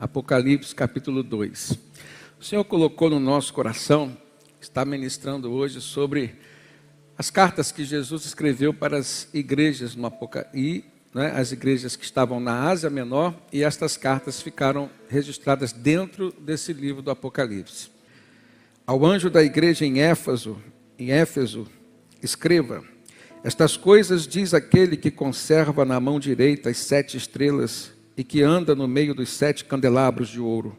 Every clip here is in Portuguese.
Apocalipse capítulo 2. O Senhor colocou no nosso coração, está ministrando hoje sobre as cartas que Jesus escreveu para as igrejas no Apocalipse, as igrejas que estavam na Ásia Menor, e estas cartas ficaram registradas dentro desse livro do Apocalipse. Ao anjo da igreja em Éfeso, escreva: estas coisas diz aquele que conserva na mão direita as 7 estrelas e que anda no meio dos 7 candelabros de ouro.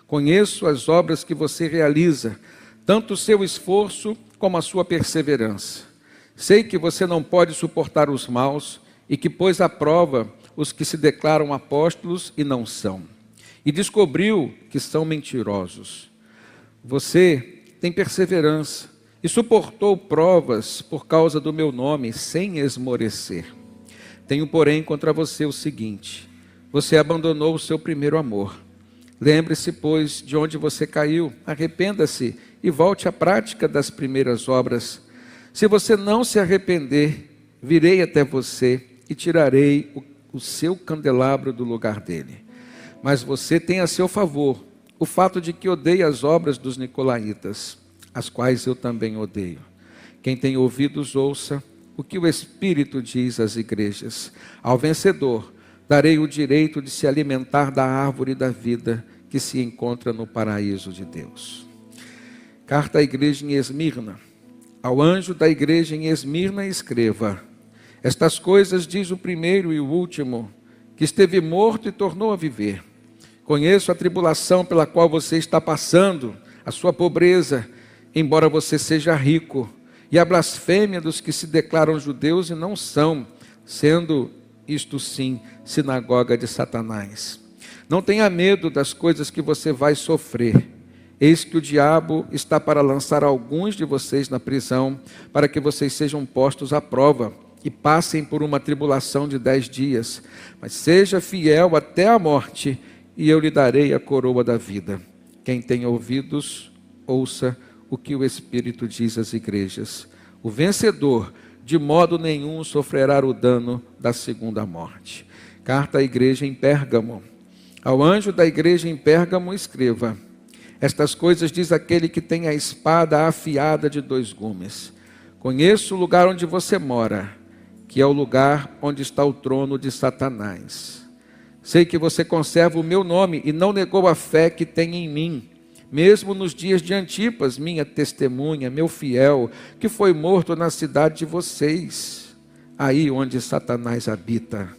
Conheço as obras que você realiza, tanto o seu esforço como a sua perseverança. Sei que você não pode suportar os maus e que pôs à prova os que se declaram apóstolos e não são. E descobriu que são mentirosos. Você tem perseverança e suportou provas por causa do meu nome sem esmorecer. Tenho, porém, contra você o seguinte: você abandonou o seu primeiro amor. Lembre-se, pois, de onde você caiu, arrependa-se e volte à prática das primeiras obras. Se você não se arrepender, virei até você e tirarei o seu candelabro do lugar dele. Mas você tem a seu favor o fato de que odeia as obras dos nicolaítas, as quais eu também odeio. Quem tem ouvidos, ouça o que o Espírito diz às igrejas. Ao vencedor darei o direito de se alimentar da árvore da vida que se encontra no paraíso de Deus. Carta à igreja em Esmirna. Ao anjo da igreja em Esmirna escreva: estas coisas diz o primeiro e o último, que esteve morto e tornou a viver. Conheço a tribulação pela qual você está passando, a sua pobreza, embora você seja rico, e a blasfêmia dos que se declaram judeus e não são, sendo isto sim sinagoga de Satanás. Não tenha medo das coisas que você vai sofrer. Eis que o diabo está para lançar alguns de vocês na prisão, para que vocês sejam postos à prova e passem por uma tribulação de 10 dias. Mas seja fiel até a morte, e eu lhe darei a coroa da vida. Quem tem ouvidos, ouça o que o Espírito diz às igrejas. O vencedor de modo nenhum sofrerá o dano da segunda morte. Carta à igreja em Pérgamo. Ao anjo da igreja em Pérgamo escreva: estas coisas diz aquele que tem a espada afiada de 2 gumes. Conheço o lugar onde você mora, que é o lugar onde está o trono de Satanás. Sei que você conserva o meu nome e não negou a fé que tem em mim, mesmo nos dias de Antipas, minha testemunha, meu fiel, que foi morto na cidade de vocês, aí onde Satanás habita.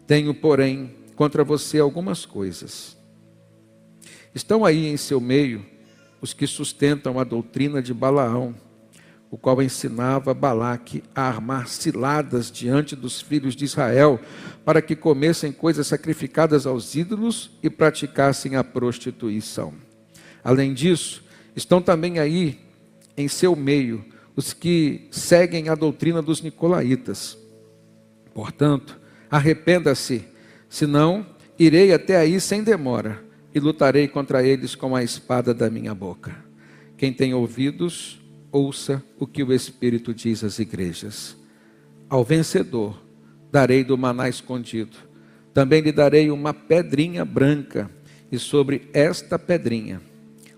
Tenho, porém, contra você algumas coisas. Estão aí em seu meio os que sustentam a doutrina de Balaão, o qual ensinava Balaque a armar ciladas diante dos filhos de Israel, para que comessem coisas sacrificadas aos ídolos e praticassem a prostituição. Além disso, estão também aí em seu meio os que seguem a doutrina dos nicolaítas. Portanto, arrependa-se, senão irei até aí sem demora e lutarei contra eles com a espada da minha boca. Quem tem ouvidos, ouça o que o Espírito diz às igrejas. Ao vencedor darei do maná escondido. Também lhe darei uma pedrinha branca, e sobre esta pedrinha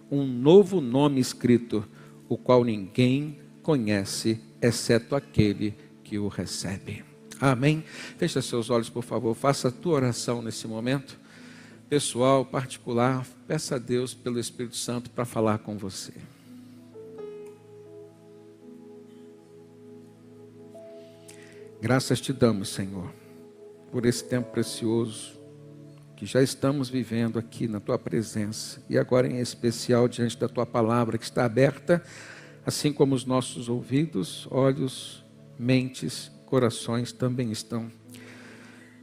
um novo nome escrito, o qual ninguém conhece, exceto aquele que o recebe. Amém? Feche seus olhos, por favor. Faça a tua oração nesse momento, pessoal, particular. Peça a Deus pelo Espírito Santo para falar com você. Graças te damos, Senhor, por esse tempo precioso que já estamos vivendo aqui na Tua presença, e agora em especial diante da Tua palavra que está aberta, assim como os nossos ouvidos, olhos, mentes, corações também estão.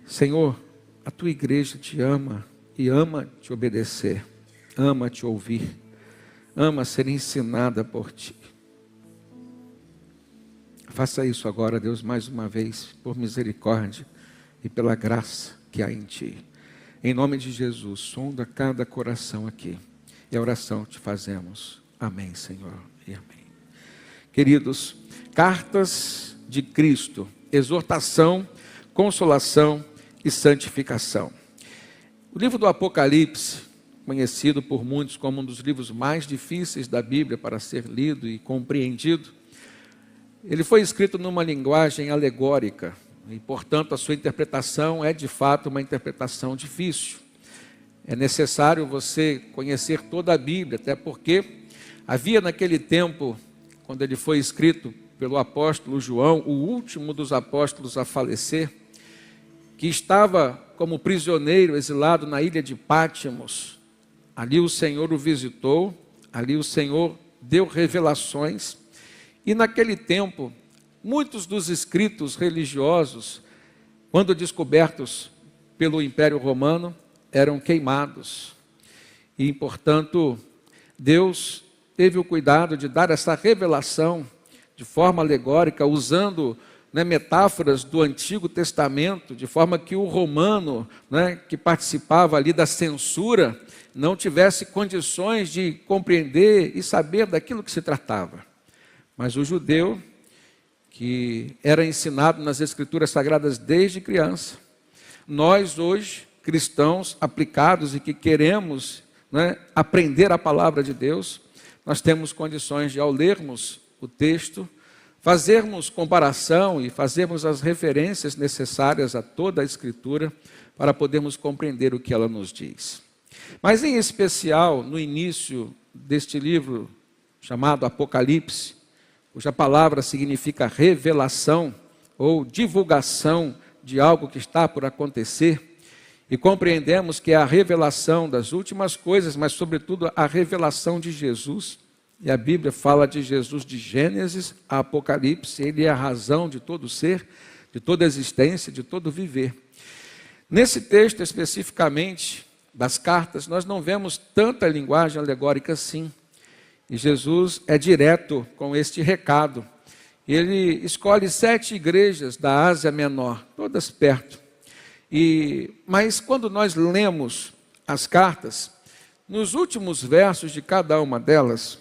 Senhor, a Tua igreja te ama e ama te obedecer, ama te ouvir, ama ser ensinada por Ti. Faça isso agora, Deus, mais uma vez, por misericórdia e pela graça que há em Ti. Em nome de Jesus, sonda cada coração aqui. E a oração te fazemos. Amém, Senhor, e amém. Queridos, cartas de Cristo, exortação, consolação e santificação. O livro do Apocalipse conhecido por muitos como um dos livros mais difíceis da Bíblia para ser lido e compreendido. Ele foi escrito numa linguagem alegórica e, portanto, a sua interpretação é de fato uma interpretação difícil. É necessário você conhecer toda a Bíblia, até porque havia naquele tempo, quando ele foi escrito pelo apóstolo João, o último dos apóstolos a falecer, que estava como prisioneiro exilado na ilha de Pátimos. Ali o Senhor o visitou, ali o Senhor deu revelações, e naquele tempo, muitos dos escritos religiosos, quando descobertos pelo Império Romano, eram queimados. E, portanto, Deus teve o cuidado de dar essa revelação de forma alegórica, usando metáforas do Antigo Testamento, de forma que o romano, que participava ali da censura, não tivesse condições de compreender e saber daquilo que se tratava. Mas o judeu, que era ensinado nas Escrituras Sagradas desde criança, nós hoje, cristãos aplicados e que queremos aprender a palavra de Deus, nós temos condições de, ao lermos o texto, fazermos comparação e fazermos as referências necessárias a toda a Escritura para podermos compreender o que ela nos diz. Mas em especial, no início deste livro chamado Apocalipse, cuja palavra significa revelação ou divulgação de algo que está por acontecer, e compreendemos que é a revelação das últimas coisas, mas sobretudo a revelação de Jesus. E a Bíblia fala de Jesus de Gênesis a Apocalipse, ele é a razão de todo ser, de toda existência, de todo viver. Nesse texto especificamente das cartas, nós não vemos tanta linguagem alegórica assim. E Jesus é direto com este recado. Ele escolhe 7 igrejas da Ásia Menor, todas perto. Mas quando nós lemos as cartas, nos últimos versos de cada uma delas,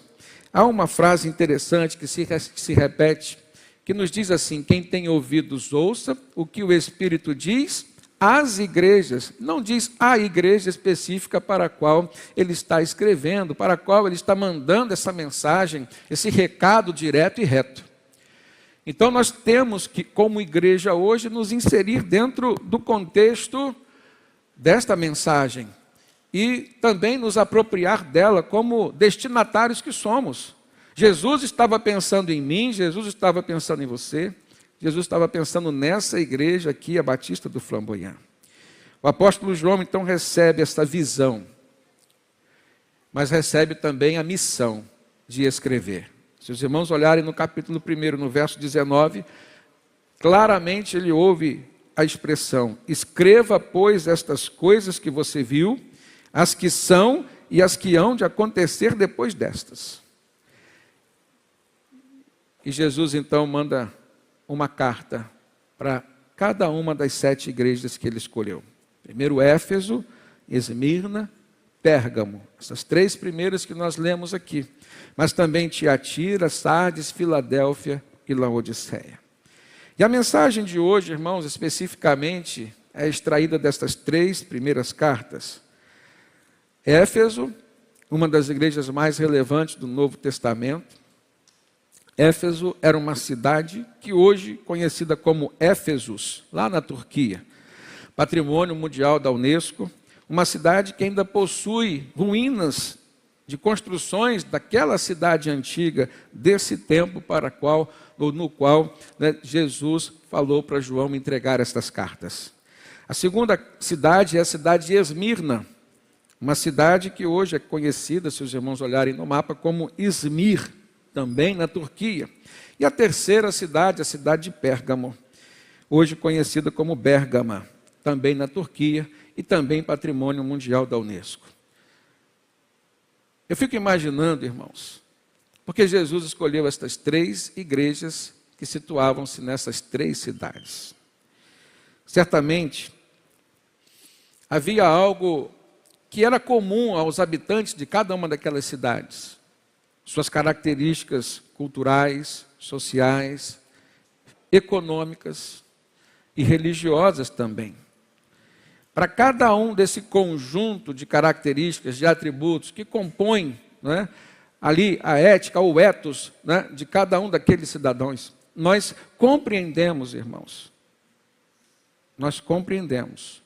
há uma frase interessante que se repete, que nos diz assim: quem tem ouvidos ouça o que o Espírito diz às igrejas. Não diz a igreja específica para a qual ele está escrevendo, para a qual ele está mandando essa mensagem, esse recado direto e reto. Então nós temos que, como igreja hoje, nos inserir dentro do contexto desta mensagem e também nos apropriar dela como destinatários que somos. Jesus estava pensando em mim, Jesus estava pensando em você, Jesus estava pensando nessa igreja aqui, a Batista do Flamboyant. O apóstolo João então recebe essa visão, mas recebe também a missão de escrever. Se os irmãos olharem no capítulo 1, no verso 19, claramente ele ouve a expressão: escreva, pois, estas coisas que você viu, as que são e as que hão de acontecer depois destas. E Jesus então manda uma carta para cada uma das 7 igrejas que ele escolheu. Primeiro Éfeso, Esmirna, Pérgamo, essas 3 primeiras que nós lemos aqui. Mas também Tiatira, Sardes, Filadélfia e Laodiceia. E a mensagem de hoje, irmãos, especificamente, é extraída destas 3 primeiras cartas. Éfeso, uma das igrejas mais relevantes do Novo Testamento. Éfeso era uma cidade que hoje conhecida como Éfesos, lá na Turquia. Patrimônio mundial da Unesco, uma cidade que ainda possui ruínas de construções daquela cidade antiga, desse tempo no qual Jesus falou para João entregar estas cartas. A segunda cidade é a cidade de Esmirna, uma cidade que hoje é conhecida, se os irmãos olharem no mapa, como Izmir, também na Turquia. E a terceira cidade, a cidade de Pérgamo, hoje conhecida como Bérgama, também na Turquia e também patrimônio mundial da Unesco. Eu fico imaginando, irmãos, porque Jesus escolheu estas 3 igrejas que situavam-se nessas 3 cidades. Certamente, havia algo que era comum aos habitantes de cada uma daquelas cidades. Suas características culturais, sociais, econômicas e religiosas também. para cada um desse conjunto de características, de atributos que compõem, né, ali a ética, o ethos, né, de cada um daqueles cidadãos, nós compreendemos, irmãos, nós compreendemos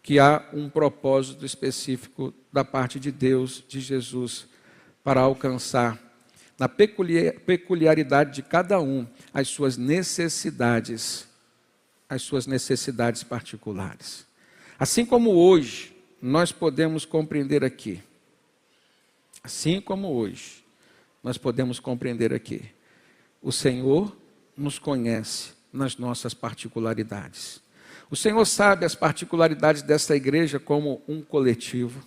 que há um propósito específico da parte de Deus, de Jesus, para alcançar, na peculiaridade de cada um, as suas necessidades particulares. Assim como hoje, nós podemos compreender aqui, o Senhor nos conhece nas nossas particularidades. O Senhor sabe as particularidades dessa igreja como um coletivo,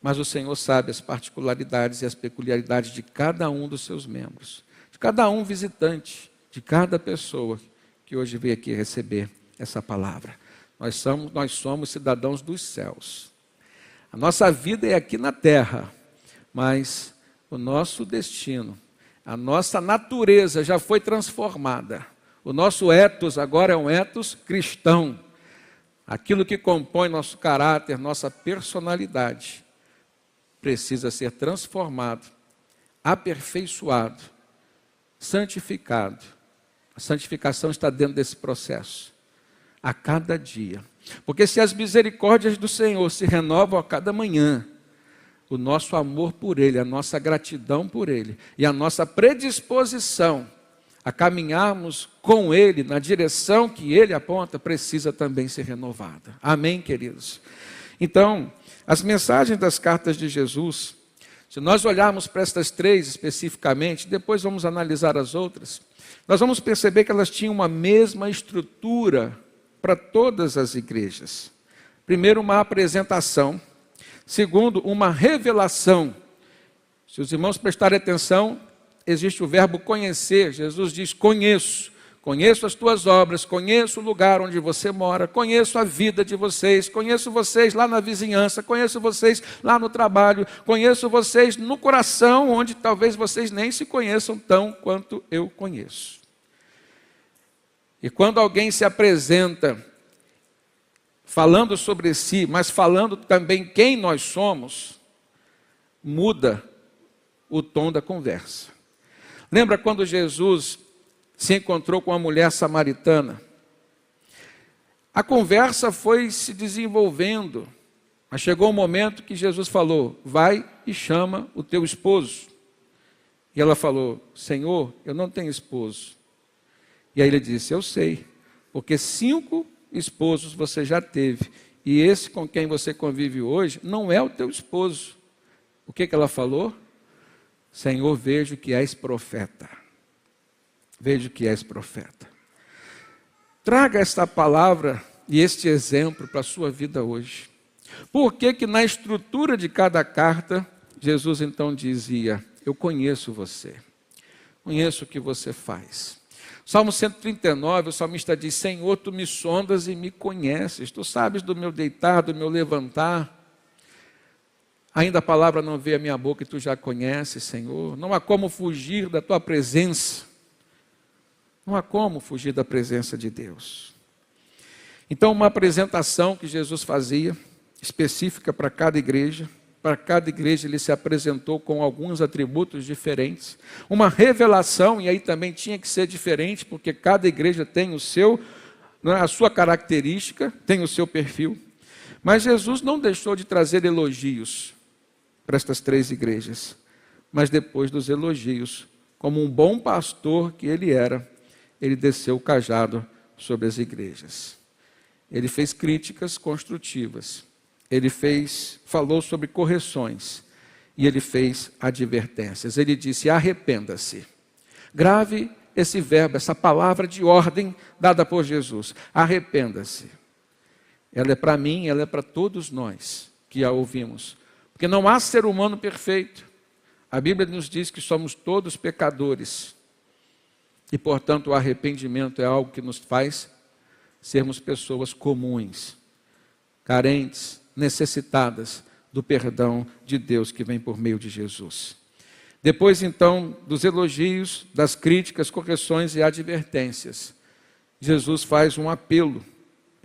mas o Senhor sabe as particularidades e as peculiaridades de cada um dos seus membros, de cada um visitante, de cada pessoa que hoje veio aqui receber essa palavra. Nós somos cidadãos dos céus. A nossa vida é aqui na terra, mas o nosso destino, a nossa natureza já foi transformada. O nosso ethos agora é um ethos cristão. Aquilo que compõe nosso caráter, nossa personalidade, precisa ser transformado, aperfeiçoado, santificado. A santificação está dentro desse processo, a cada dia. Porque se as misericórdias do Senhor se renovam a cada manhã, o nosso amor por Ele, a nossa gratidão por Ele e a nossa predisposição a caminharmos com Ele na direção que Ele aponta, precisa também ser renovada. Amém, queridos? Então, as mensagens das cartas de Jesus, se nós olharmos para estas três especificamente, depois vamos analisar as outras, nós vamos perceber que elas tinham uma mesma estrutura para todas as igrejas. Primeiro, uma apresentação. Segundo, uma revelação. Se os irmãos prestarem atenção, existe o verbo conhecer. Jesus diz: conheço as tuas obras, conheço o lugar onde você mora, conheço a vida de vocês, conheço vocês lá na vizinhança, conheço vocês lá no trabalho, conheço vocês no coração, onde talvez vocês nem se conheçam tão quanto eu conheço. E quando alguém se apresenta falando sobre si, mas falando também quem nós somos, muda o tom da conversa. Lembra quando Jesus se encontrou com a mulher samaritana? A conversa foi se desenvolvendo, mas chegou um momento que Jesus falou: vai e chama o teu esposo. E ela falou: Senhor, eu não tenho esposo. E aí ele disse: eu sei, porque 5 esposos você já teve, e esse com quem você convive hoje não é o teu esposo. O que ela falou? Senhor, vejo que és profeta. Vejo que és profeta. Traga esta palavra e este exemplo para a sua vida hoje. Por que na estrutura de cada carta, Jesus então dizia: eu conheço você, conheço o que você faz. Salmo 139, o salmista diz: Senhor, tu me sondas e me conheces, tu sabes do meu deitar, do meu levantar. Ainda a palavra não veio à minha boca e tu já conheces, Senhor. Não há como fugir da tua presença. Não há como fugir da presença de Deus. Então, uma apresentação que Jesus fazia, específica para cada igreja. Para cada igreja ele se apresentou com alguns atributos diferentes. Uma revelação, e aí também tinha que ser diferente, porque cada igreja tem o seu, a sua característica, tem o seu perfil. Mas Jesus não deixou de trazer elogios para estas 3 igrejas. Mas depois dos elogios, como um bom pastor que ele era, ele desceu o cajado sobre as igrejas. Ele fez críticas construtivas. Ele falou sobre correções. E ele fez advertências. Ele disse: arrependa-se. Grave esse verbo, essa palavra de ordem dada por Jesus. Arrependa-se. Ela é para mim, ela é para todos nós que a ouvimos. Porque não há ser humano perfeito. A Bíblia nos diz que somos todos pecadores. E, portanto, o arrependimento é algo que nos faz sermos pessoas comuns, carentes, necessitadas do perdão de Deus que vem por meio de Jesus. Depois, então, dos elogios, das críticas, correções e advertências, Jesus faz um apelo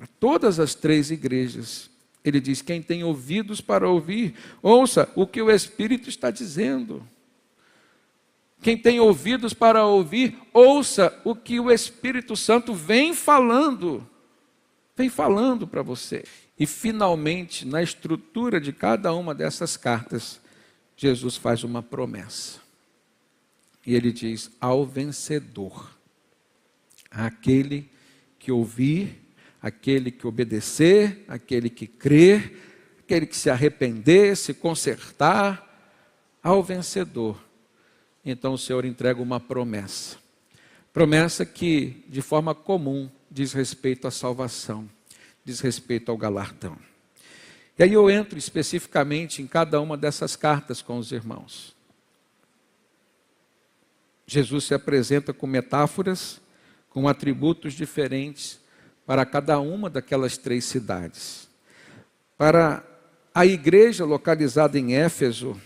para todas as 3 igrejas. Ele diz: quem tem ouvidos para ouvir, ouça o que o Espírito está dizendo. Quem tem ouvidos para ouvir, ouça o que o Espírito Santo vem falando para você. E finalmente, na estrutura de cada uma dessas cartas, Jesus faz uma promessa. E ele diz: ao vencedor, aquele que ouvir, aquele que obedecer, aquele que crer, aquele que se arrepender, se consertar, ao vencedor. Então o Senhor entrega uma promessa. Promessa que, de forma comum, diz respeito à salvação, diz respeito ao galardão. E aí eu entro especificamente em cada uma dessas cartas com os irmãos. Jesus se apresenta com metáforas, com atributos diferentes para cada uma daquelas 3 cidades. Para a igreja localizada em Éfeso,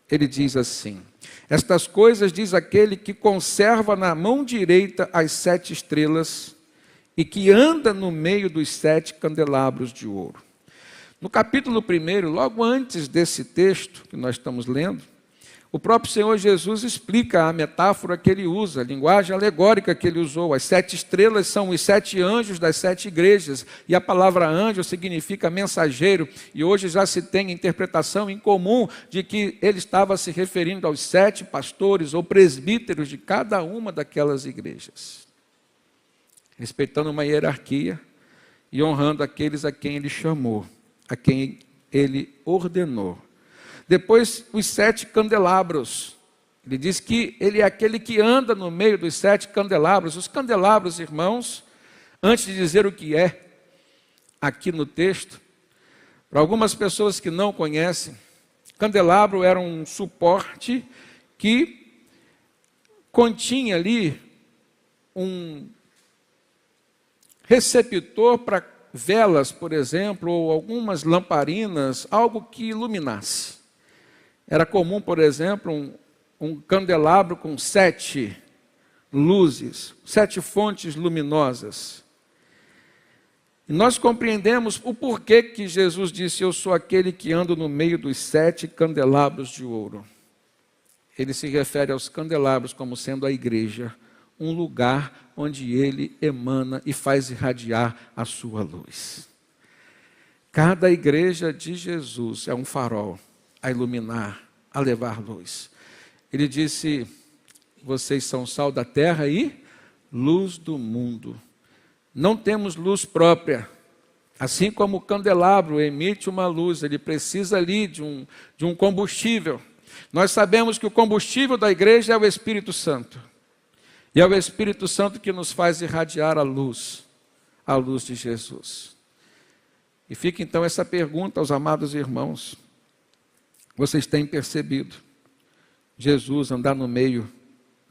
ele diz assim: estas coisas diz aquele que conserva na mão direita as 7 estrelas e que anda no meio dos 7 candelabros de ouro. No capítulo 1, logo antes desse texto que nós estamos lendo, o próprio Senhor Jesus explica a metáfora que ele usa, a linguagem alegórica que ele usou. As 7 estrelas são os 7 anjos das 7 igrejas, e a palavra anjo significa mensageiro, e hoje já se tem interpretação em comum de que ele estava se referindo aos 7 pastores ou presbíteros de cada uma daquelas igrejas, respeitando uma hierarquia e honrando aqueles a quem ele chamou, a quem ele ordenou. Depois, os 7 candelabros. Ele diz que ele é aquele que anda no meio dos 7 candelabros. Os candelabros, irmãos, antes de dizer o que é, aqui no texto, para algumas pessoas que não conhecem, candelabro era um suporte que continha ali um receptor para velas, por exemplo, ou algumas lamparinas, algo que iluminasse. Era comum, por exemplo, um candelabro com 7 luzes, 7 fontes luminosas. E nós compreendemos o porquê que Jesus disse: eu sou aquele que ando no meio dos 7 candelabros de ouro. Ele se refere aos candelabros como sendo a igreja, um lugar onde ele emana e faz irradiar a sua luz. Cada igreja de Jesus é um farol a iluminar, a levar luz. Ele disse: vocês são sal da terra e luz do mundo. Não temos luz própria. Assim como o candelabro emite uma luz, ele precisa ali de um combustível. Nós sabemos que o combustível da igreja é o Espírito Santo. E é o Espírito Santo que nos faz irradiar a luz de Jesus. E fica então essa pergunta aos amados irmãos: vocês têm percebido Jesus andar no meio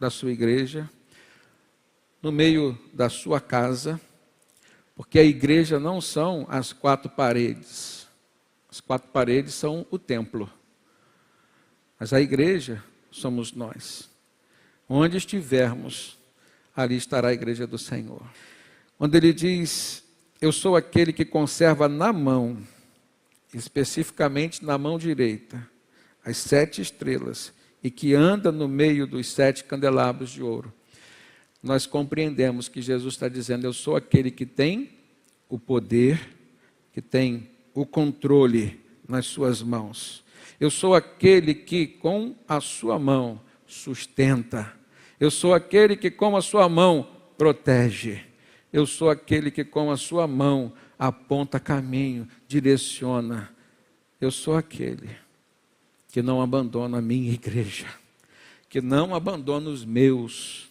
da sua igreja, no meio da sua casa? Porque a igreja não são as 4 paredes. As 4 paredes são o templo. Mas a igreja somos nós. Onde estivermos, ali estará a igreja do Senhor. Quando ele diz: eu sou aquele que conserva na mão, especificamente na mão direita, as 7 estrelas, e que anda no meio dos 7 candelabros de ouro, nós compreendemos que Jesus está dizendo: eu sou aquele que tem o poder, que tem o controle nas suas mãos. Eu sou aquele que com a sua mão sustenta. Eu sou aquele que com a sua mão protege. Eu sou aquele que com a sua mão aponta caminho, direciona. Eu sou aquele que não abandona a minha igreja, que não abandona os meus.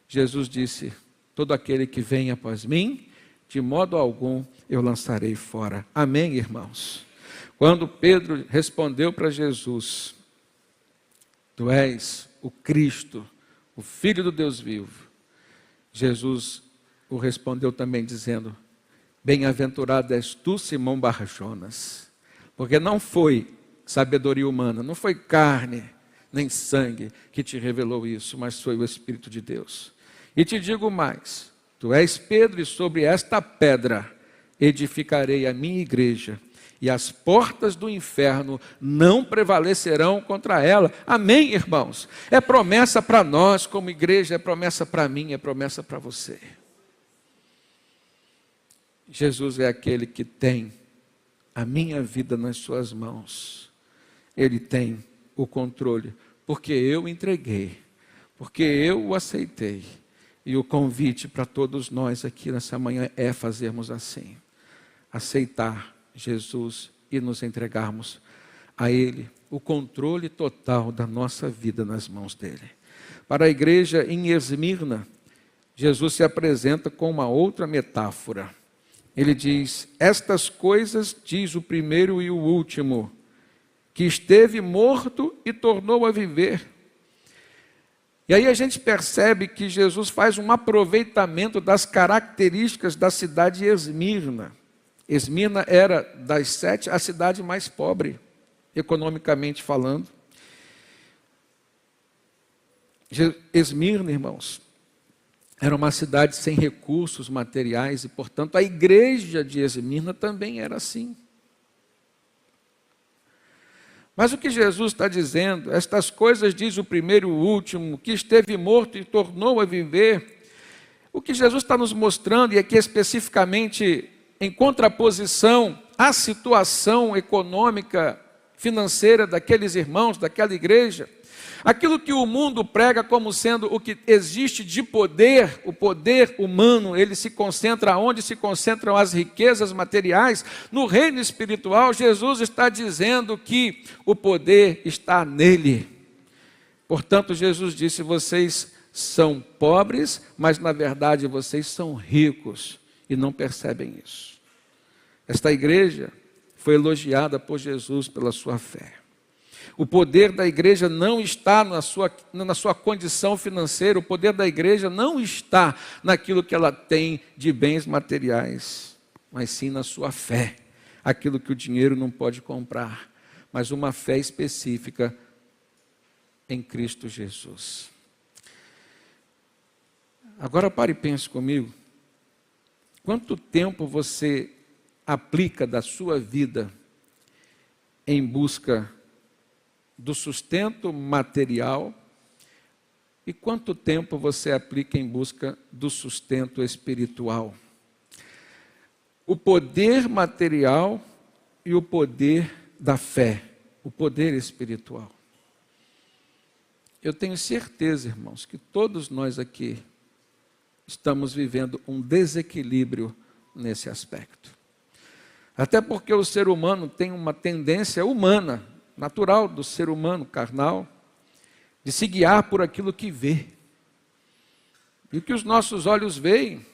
Jesus disse: todo aquele que vem após mim, de modo algum eu lançarei fora. Amém, irmãos? Quando Pedro respondeu para Jesus: tu és o Cristo, o Filho do Deus vivo, Jesus o respondeu também dizendo: bem-aventurado és tu, Simão Bar-Jonas, porque não foi sabedoria humana, não foi carne nem sangue que te revelou isso, mas foi o Espírito de Deus. E te digo mais: tu és Pedro, e sobre esta pedra edificarei a minha igreja, e as portas do inferno não prevalecerão contra ela. Amém, irmãos? É promessa para nós como igreja, é promessa para mim, é promessa para você. Jesus é aquele que tem a minha vida nas suas mãos. Ele tem o controle, porque eu entreguei, porque eu o aceitei. E o convite para todos nós aqui nessa manhã é fazermos assim. Aceitar Jesus e nos entregarmos a Ele, o controle total da nossa vida nas mãos dEle. Para a igreja em Esmirna, Jesus se apresenta com uma outra metáfora. Ele diz: estas coisas diz o primeiro e o último, que esteve morto e tornou a viver. E aí a gente percebe que Jesus faz um aproveitamento das características da cidade de Esmirna. Esmirna era das 7 a cidade mais pobre, economicamente falando. Esmirna, irmãos, era uma cidade sem recursos materiais e, portanto, a igreja de Esmirna também era assim. Mas o que Jesus está dizendo, estas coisas diz o primeiro e o último, que esteve morto e tornou a viver. O que Jesus está nos mostrando, e aqui especificamente em contraposição à situação econômica, financeira daqueles irmãos, daquela igreja, aquilo que o mundo prega como sendo o que existe de poder, o poder humano, ele se concentra onde se concentram as riquezas materiais. No reino espiritual, Jesus está dizendo que o poder está nele. Portanto, Jesus disse: vocês são pobres, mas na verdade vocês são ricos e não percebem isso. Esta igreja foi elogiada por Jesus pela sua fé. O poder da igreja não está na sua condição financeira, o poder da igreja não está naquilo que ela tem de bens materiais, mas sim na sua fé, aquilo que o dinheiro não pode comprar, mas uma fé específica em Cristo Jesus. Agora pare e pense comigo, quanto tempo você aplica da sua vida em busca do sustento material e quanto tempo você aplica em busca do sustento espiritual? O poder material e o poder da fé, o poder espiritual. Eu tenho certeza, irmãos, que todos nós aqui estamos vivendo um desequilíbrio nesse aspecto. Até porque o ser humano tem uma tendência humana, natural do ser humano carnal, de se guiar por aquilo que vê. E o que os nossos olhos veem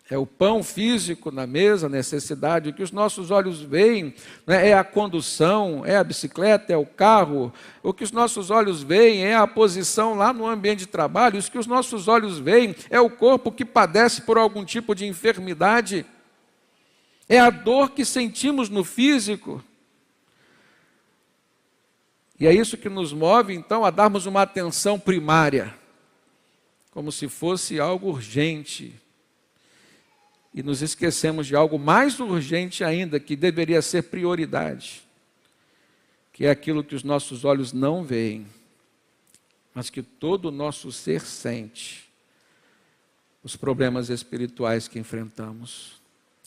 é o pão físico na mesa, a necessidade. O que os nossos olhos veem, né, é a condução, é a bicicleta, é o carro. O que os nossos olhos veem é a posição lá no ambiente de trabalho. O que os nossos olhos veem é o corpo que padece por algum tipo de enfermidade. É a dor que sentimos no físico. E é isso que nos move, então, a darmos uma atenção primária, como se fosse algo urgente. E nos esquecemos de algo mais urgente ainda, que deveria ser prioridade, que é aquilo que os nossos olhos não veem, mas que todo o nosso ser sente, os problemas espirituais que enfrentamos.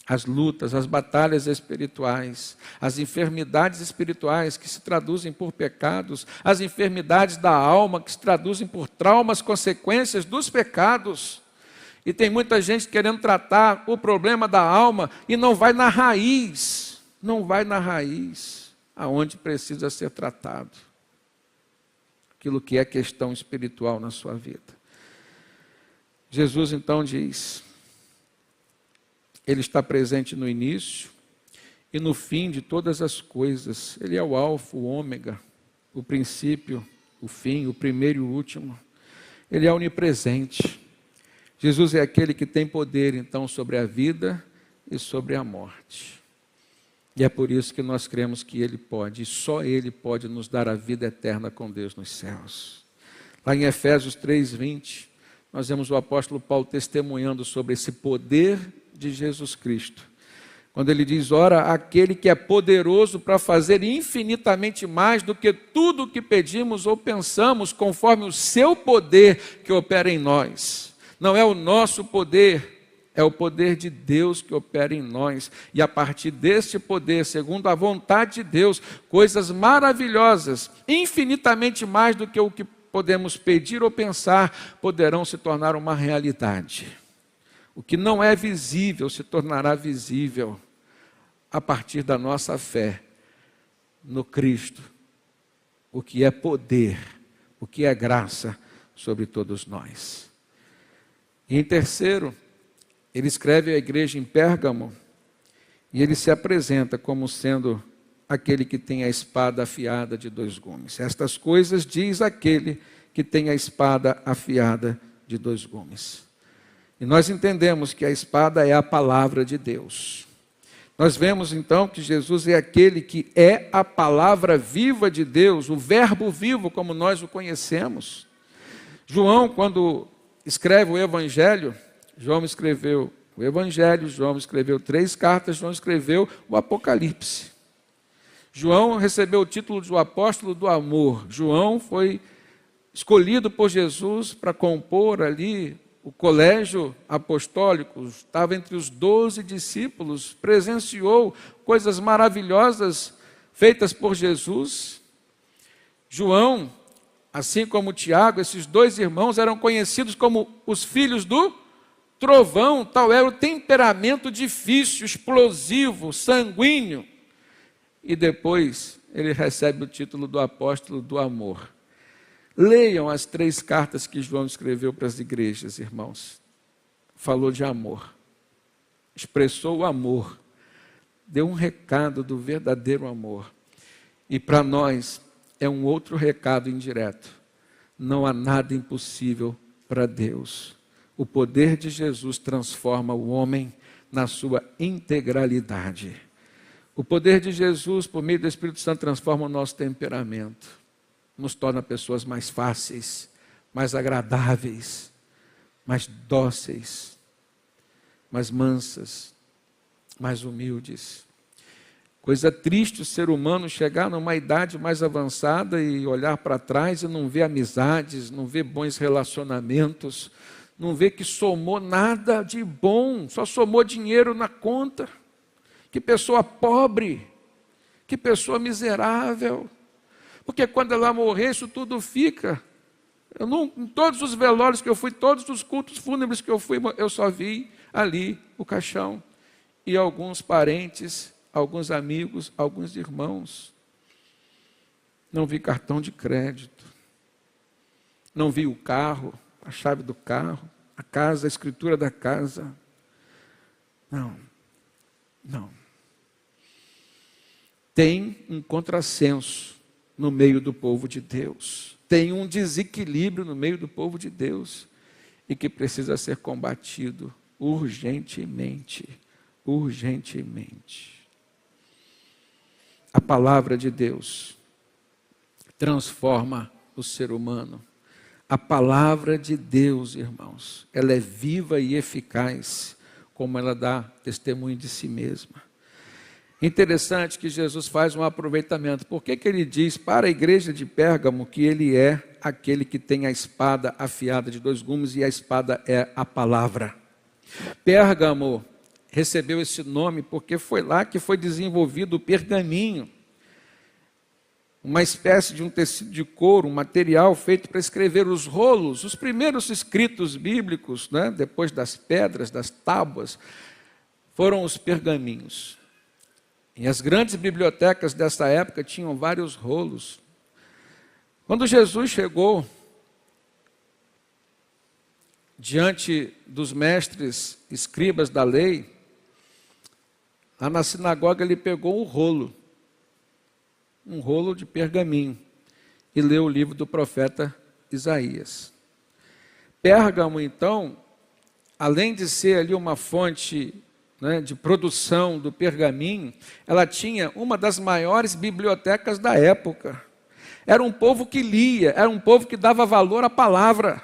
As lutas, as batalhas espirituais, as enfermidades espirituais que se traduzem por pecados, as enfermidades da alma que se traduzem por traumas, consequências dos pecados. E tem muita gente querendo tratar o problema da alma e não vai na raiz, aonde precisa ser tratado. Aquilo que é questão espiritual na sua vida. Jesus então diz: Ele está presente no início e no fim de todas as coisas. Ele é o alfa, o ômega, o princípio, o fim, o primeiro e o último. Ele é onipresente. Jesus é aquele que tem poder, então, sobre a vida e sobre a morte. E é por isso que nós cremos que Ele pode, e só Ele pode nos dar a vida eterna com Deus nos céus. Lá em Efésios 3:20, nós vemos o apóstolo Paulo testemunhando sobre esse poder de Jesus Cristo, Quando ele diz, ora, aquele que é poderoso para fazer infinitamente mais do que tudo o que pedimos ou pensamos, conforme o seu poder que opera em nós. Não é o nosso poder, é o poder de Deus que opera em nós. E a partir deste poder, segundo a vontade de Deus, coisas maravilhosas, infinitamente mais do que o que podemos pedir ou pensar, poderão se tornar uma realidade. O que não é visível se tornará visível a partir da nossa fé no Cristo. O que é poder, o que é graça sobre todos nós. E em terceiro, ele escreve à igreja em Pérgamo e ele se apresenta como sendo aquele que tem a espada afiada de 2 gumes. Estas coisas diz aquele que tem a espada afiada de 2 gumes. E nós entendemos que a espada é a palavra de Deus. Nós vemos então que Jesus é aquele que é a palavra viva de Deus, o verbo vivo como nós o conhecemos. João, quando escreve o Evangelho, João escreveu o Evangelho, João escreveu 3 cartas, João escreveu o Apocalipse. João recebeu o título de o apóstolo do amor. João foi escolhido por Jesus para compor ali o colégio apostólico, estava entre os 12 discípulos, presenciou coisas maravilhosas feitas por Jesus. João, assim como Tiago, esses 2 irmãos eram conhecidos como os filhos do trovão, tal era o temperamento difícil, explosivo, sanguíneo. E depois ele recebe o título do apóstolo do amor. Leiam as 3 cartas que João escreveu para as igrejas, irmãos. Falou de amor, expressou o amor, deu um recado do verdadeiro amor. E para nós é um outro recado indireto. Não há nada impossível para Deus. O poder de Jesus transforma o homem na sua integralidade. O poder de Jesus, por meio do Espírito Santo, transforma o nosso temperamento. Nos torna pessoas mais fáceis, mais agradáveis, mais dóceis, mais mansas, mais humildes. Coisa triste o ser humano chegar numa idade mais avançada e olhar para trás e não ver amizades, não ver bons relacionamentos, não ver que somou nada de bom, só somou dinheiro na conta. Que pessoa pobre, que pessoa miserável. Porque quando ela morrer, isso tudo fica. Em todos os velórios que eu fui, todos os cultos fúnebres que eu fui, eu só vi ali o caixão. E alguns parentes, alguns amigos, alguns irmãos. Não vi cartão de crédito. Não vi o carro, a chave do carro, a casa, a escritura da casa. Não. Tem um contrassenso no meio do povo de Deus. Tem um desequilíbrio no meio do povo de Deus e que precisa ser combatido urgentemente. Urgentemente. A palavra de Deus transforma o ser humano. A palavra de Deus, irmãos, ela é viva e eficaz, como ela dá testemunho de si mesma. Interessante que Jesus faz um aproveitamento. Por que ele diz para a igreja de Pérgamo que ele é aquele que tem a espada afiada de 2 gumes e a espada é a palavra? Pérgamo recebeu esse nome porque foi lá que foi desenvolvido o pergaminho. Uma espécie de um tecido de couro, um material feito para escrever os rolos, os primeiros escritos bíblicos, né? Depois das pedras, das tábuas, foram os pergaminhos. E as grandes bibliotecas dessa época tinham vários rolos. Quando Jesus chegou diante dos mestres escribas da lei, lá na sinagoga ele pegou um rolo de pergaminho, e leu o livro do profeta Isaías. Pérgamo, então, além de ser ali uma fonte de produção do pergaminho, ela tinha uma das maiores bibliotecas da época. Era um povo que lia, era um povo que dava valor à palavra.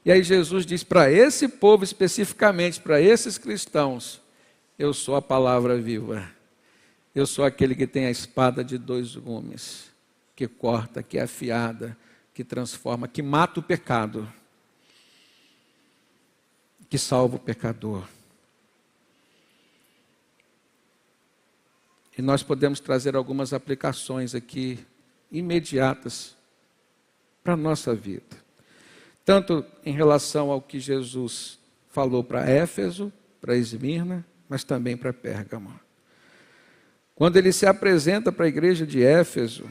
E aí Jesus diz para esse povo especificamente, para esses cristãos, Eu sou a palavra viva. Eu sou aquele que tem a espada de dois gumes, que corta, que é afiada, que transforma, que mata o pecado, que salva o pecador. E nós podemos trazer algumas aplicações aqui, imediatas, para a nossa vida. Tanto em relação ao que Jesus falou para Éfeso, para Esmirna, mas também para Pérgamo. Quando ele se apresenta para a igreja de Éfeso,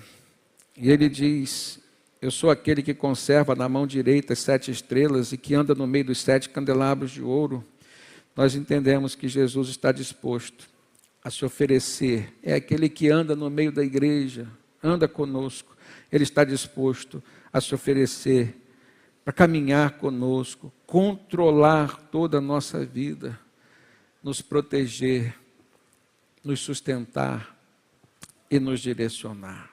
e ele diz: eu sou aquele que conserva na mão direita as 7 estrelas e que anda no meio dos 7 candelabros de ouro, nós entendemos que Jesus está disposto a se oferecer. É aquele que anda no meio da igreja, anda conosco. Ele está disposto a se oferecer para caminhar conosco, controlar toda a nossa vida, nos proteger, nos sustentar e nos direcionar.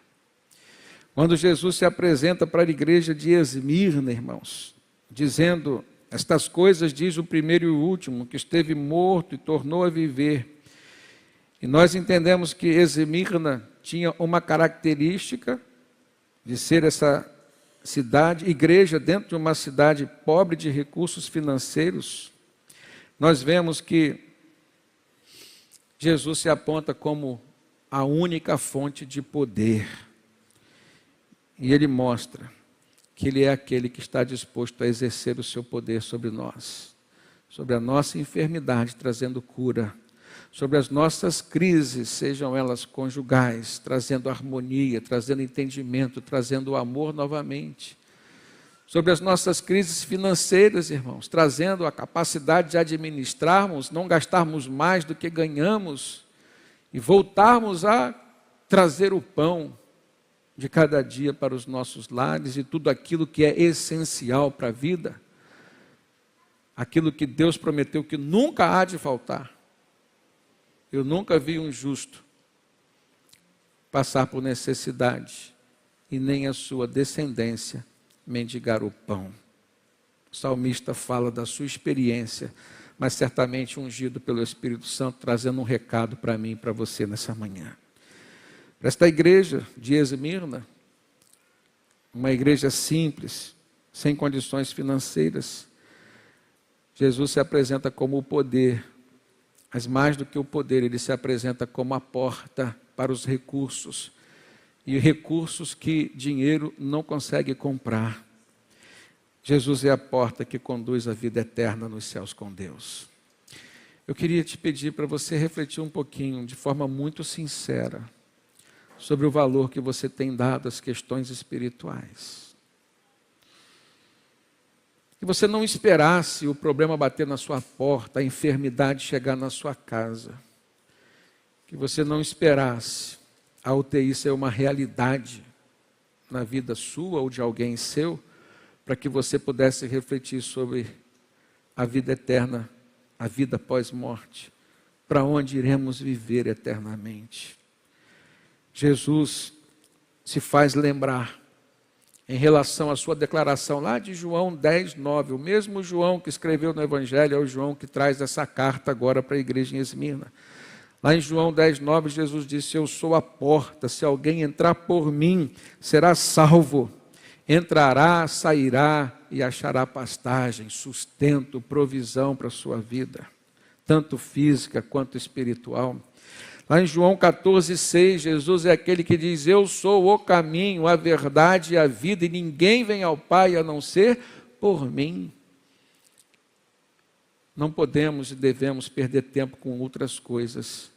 Quando Jesus se apresenta para a igreja de Esmirna, irmãos, dizendo: estas coisas diz o primeiro e o último, que esteve morto e tornou a viver. E nós entendemos que Esmirna tinha uma característica de ser essa cidade, igreja dentro de uma cidade pobre de recursos financeiros. Nós vemos que Jesus se aponta como a única fonte de poder. E ele mostra que ele é aquele que está disposto a exercer o seu poder sobre nós, sobre a nossa enfermidade, trazendo cura, sobre as nossas crises, sejam elas conjugais, trazendo harmonia, trazendo entendimento, trazendo o amor novamente, sobre as nossas crises financeiras, irmãos, trazendo a capacidade de administrarmos, não gastarmos mais do que ganhamos e voltarmos a trazer o pão de cada dia para os nossos lares e tudo aquilo que é essencial para a vida, aquilo que Deus prometeu que nunca há de faltar. Eu nunca vi um justo passar por necessidade e nem a sua descendência mendigar o pão. O salmista fala da sua experiência, mas certamente ungido pelo Espírito Santo, trazendo um recado para mim e para você nessa manhã. Para esta igreja de Esmirna, uma igreja simples, sem condições financeiras, Jesus se apresenta como o poder, mas mais do que o poder, ele se apresenta como a porta para os recursos, e recursos que dinheiro não consegue comprar. Jesus é a porta que conduz à vida eterna nos céus com Deus. Eu queria te pedir para você refletir um pouquinho, de forma muito sincera, sobre o valor que você tem dado às questões espirituais. Que você não esperasse o problema bater na sua porta, a enfermidade chegar na sua casa. Que você não esperasse a UTI ser uma realidade na vida sua ou de alguém seu, para que você pudesse refletir sobre a vida eterna, a vida pós-morte, para onde iremos viver eternamente. Jesus se faz lembrar, em relação à sua declaração lá de João 10, 9, o mesmo João que escreveu no Evangelho é o João que traz essa carta agora para a igreja em Esmirna. Lá em João 10, 9, Jesus disse: eu sou a porta, se alguém entrar por mim, será salvo. Entrará, sairá e achará pastagem, sustento, provisão para a sua vida, tanto física quanto espiritual. Lá em João 14, 6, Jesus é aquele que diz: eu sou o caminho, a verdade e a vida, e ninguém vem ao Pai a não ser por mim. Não podemos e devemos perder tempo com outras coisas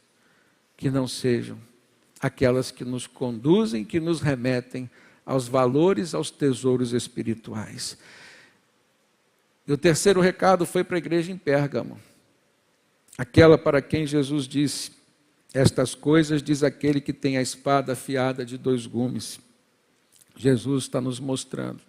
que não sejam aquelas que nos conduzem, que nos remetem aos valores, aos tesouros espirituais. E o terceiro recado foi para a igreja em Pérgamo, aquela para quem Jesus disse: estas coisas diz aquele que tem a espada afiada de 2 gumes. Jesus está nos mostrando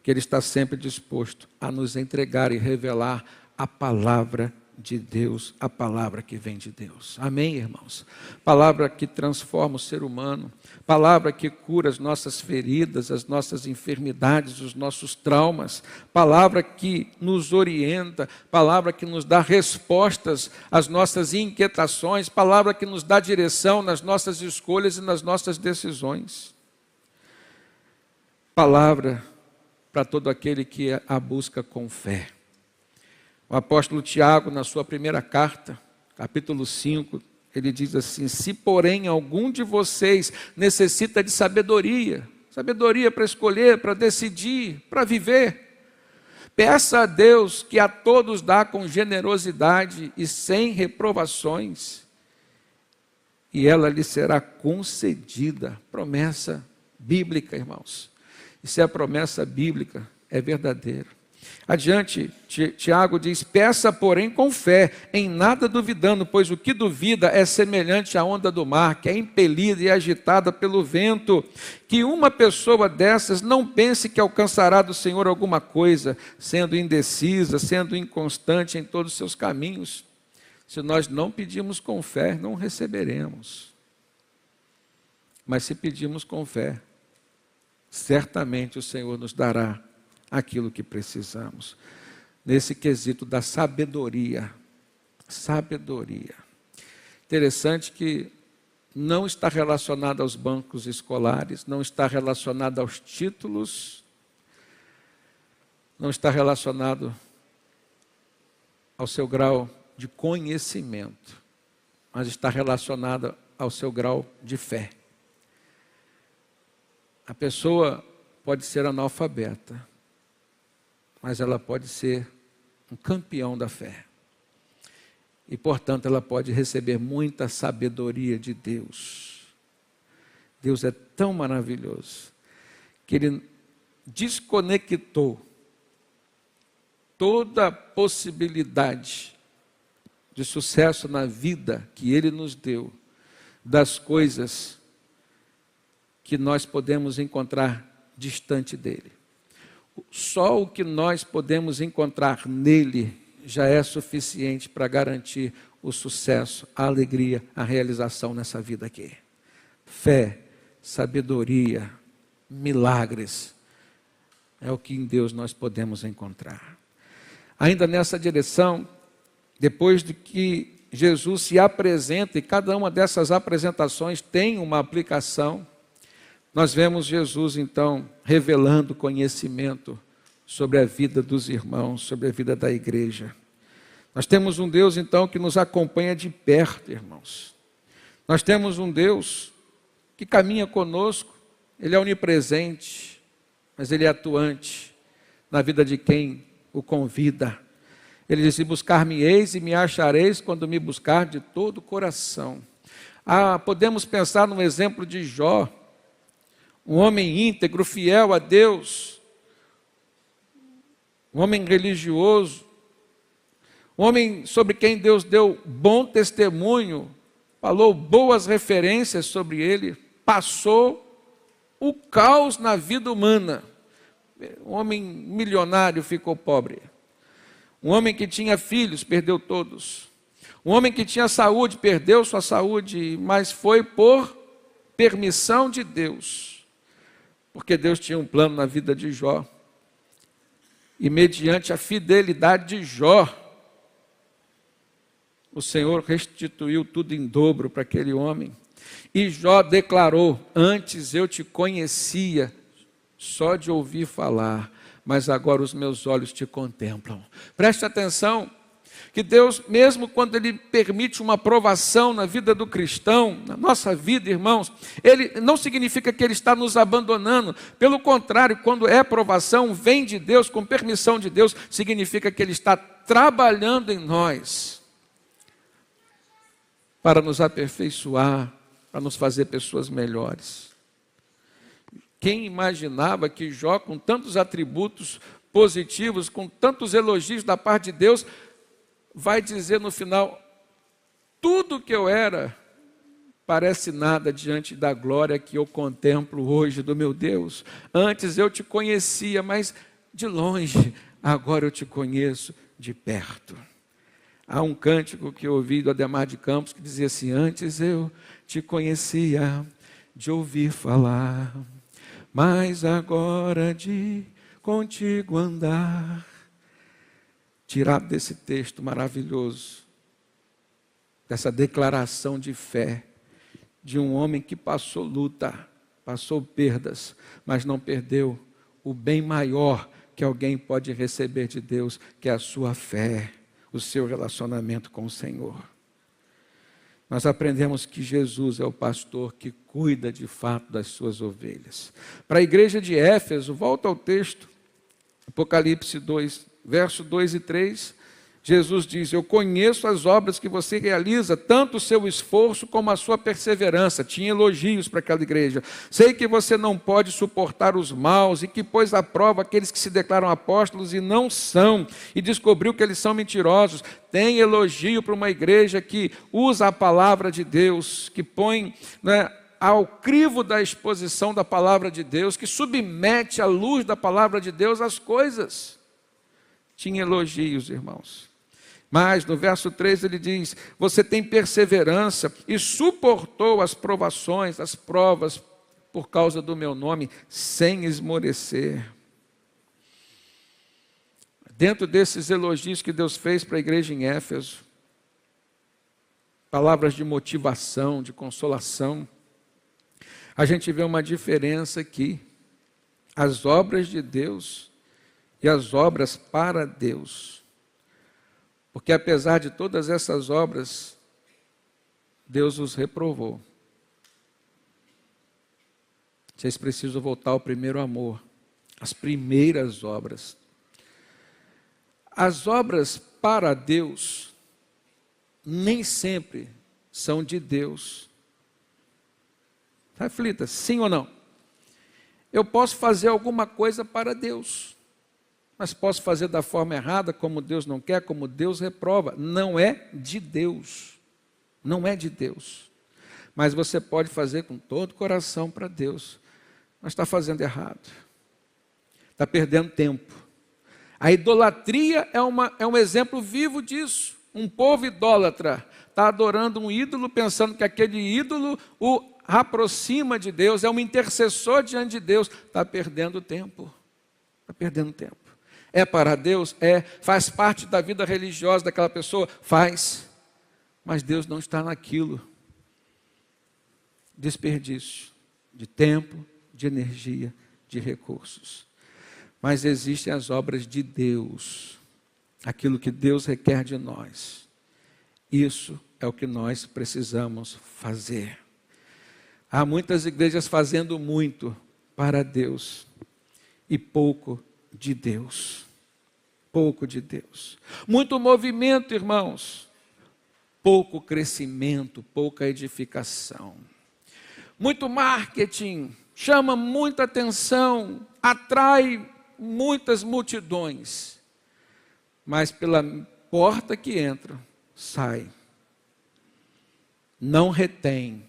que Ele está sempre disposto a nos entregar e revelar a palavra de Deus, a palavra que vem de Deus. Amém, irmãos? Palavra que transforma o ser humano, palavra que cura as nossas feridas, as nossas enfermidades, os nossos traumas, palavra que nos orienta, palavra que nos dá respostas às nossas inquietações, palavra que nos dá direção nas nossas escolhas e nas nossas decisões. Palavra para todo aquele que a busca com fé. O apóstolo Tiago, na sua primeira carta, capítulo 5, ele diz assim: se porém algum de vocês necessita de sabedoria para escolher, para decidir, para viver, peça a Deus que a todos dá com generosidade e sem reprovações, e ela lhe será concedida. Promessa bíblica, irmãos. E se a promessa bíblica é verdadeira. Adiante, Tiago diz: peça, porém, com fé, em nada duvidando, pois o que duvida é semelhante à onda do mar, que é impelida e agitada pelo vento. Que uma pessoa dessas não pense que alcançará do Senhor alguma coisa, sendo indecisa, sendo inconstante em todos os seus caminhos. Se nós não pedimos com fé, não receberemos. Mas se pedimos com fé, certamente o Senhor nos dará aquilo que precisamos. Nesse quesito da sabedoria. Sabedoria. Interessante que não está relacionado aos bancos escolares, não está relacionado aos títulos, não está relacionado ao seu grau de conhecimento, mas está relacionado ao seu grau de fé. A pessoa pode ser analfabeta, mas ela pode ser um campeão da fé. E, portanto, ela pode receber muita sabedoria de Deus. Deus é tão maravilhoso que Ele desconectou toda a possibilidade de sucesso na vida que Ele nos deu das coisas que nós podemos encontrar distante dEle. Só o que nós podemos encontrar nele já é suficiente para garantir o sucesso, a alegria, a realização nessa vida aqui. Fé, sabedoria, milagres, é o que em Deus nós podemos encontrar. Ainda nessa direção, depois de que Jesus se apresenta, e cada uma dessas apresentações tem uma aplicação, nós vemos Jesus, então, revelando conhecimento sobre a vida dos irmãos, sobre a vida da igreja. Nós temos um Deus, então, que nos acompanha de perto, irmãos. Nós temos um Deus que caminha conosco, Ele é onipresente, mas Ele é atuante na vida de quem o convida. Ele diz: buscar-me-eis e me achareis quando me buscar de todo o coração. Podemos pensar no exemplo de Jó, um homem íntegro, fiel a Deus, um homem religioso, um homem sobre quem Deus deu bom testemunho, falou boas referências sobre ele, passou o caos na vida humana. Um homem milionário ficou pobre. Um homem que tinha filhos, perdeu todos. Um homem que tinha saúde, perdeu sua saúde, mas foi por permissão de Deus. Porque Deus tinha um plano na vida de Jó. E mediante a fidelidade de Jó, o Senhor restituiu tudo em dobro para aquele homem. E Jó declarou: antes eu te conhecia só de ouvir falar, mas agora os meus olhos te contemplam. Preste atenção, que Deus, mesmo quando Ele permite uma provação na vida do cristão, na nossa vida, irmãos, Ele não significa que Ele está nos abandonando. Pelo contrário, quando é provação, vem de Deus, com permissão de Deus, significa que Ele está trabalhando em nós para nos aperfeiçoar, para nos fazer pessoas melhores. Quem imaginava que Jó, com tantos atributos positivos, com tantos elogios da parte de Deus, vai dizer no final: tudo que eu era parece nada diante da glória que eu contemplo hoje do meu Deus. Antes eu te conhecia, mas de longe, agora eu te conheço de perto. Há um cântico que eu ouvi do Adhemar de Campos que dizia assim: antes eu te conhecia de ouvir falar, mas agora de contigo andar. Tirado desse texto maravilhoso, dessa declaração de fé, de um homem que passou luta, passou perdas, mas não perdeu o bem maior que alguém pode receber de Deus, que é a sua fé, o seu relacionamento com o Senhor. Nós aprendemos que Jesus é o pastor que cuida de fato das suas ovelhas. Para a igreja de Éfeso, volta ao texto, Apocalipse 2, verso 2 e 3, Jesus diz: eu conheço as obras que você realiza, tanto o seu esforço como a sua perseverança. Tinha elogios para aquela igreja. Sei que você não pode suportar os maus e que pôs à prova aqueles que se declaram apóstolos e não são, e descobriu que eles são mentirosos. Tem elogio para uma igreja que usa a palavra de Deus, que põe, ao crivo da exposição da palavra de Deus, que submete à luz da palavra de Deus as coisas. Tinha elogios, irmãos. Mas no verso 3 ele diz: você tem perseverança e suportou as provações, as provas por causa do meu nome, sem esmorecer. Dentro desses elogios que Deus fez para a igreja em Éfeso, palavras de motivação, de consolação, a gente vê uma diferença aqui. As obras de Deus e as obras para Deus. Porque apesar de todas essas obras, Deus os reprovou. Vocês precisam voltar ao primeiro amor, às primeiras obras. As obras para Deus nem sempre são de Deus. Reflita, sim ou não? Eu posso fazer alguma coisa para Deus, mas posso fazer da forma errada, como Deus não quer, como Deus reprova. Não é de Deus. Não é de Deus. Mas você pode fazer com todo o coração para Deus, mas está fazendo errado. Está perdendo tempo. A idolatria é um exemplo vivo disso. Um povo idólatra está adorando um ídolo, pensando que aquele ídolo o aproxima de Deus, é um intercessor diante de Deus. Está perdendo tempo. Está perdendo tempo. É para Deus? É. Faz parte da vida religiosa daquela pessoa? Faz. Mas Deus não está naquilo. Desperdício de tempo, de energia, de recursos. Mas existem as obras de Deus. Aquilo que Deus requer de nós. Isso é o que nós precisamos fazer. Há muitas igrejas fazendo muito para Deus e pouco de Deus. Pouco de Deus. Muito movimento, irmãos. Pouco crescimento, pouca edificação. Muito marketing, chama muita atenção, atrai muitas multidões. Mas pela porta que entra, sai. Não retém.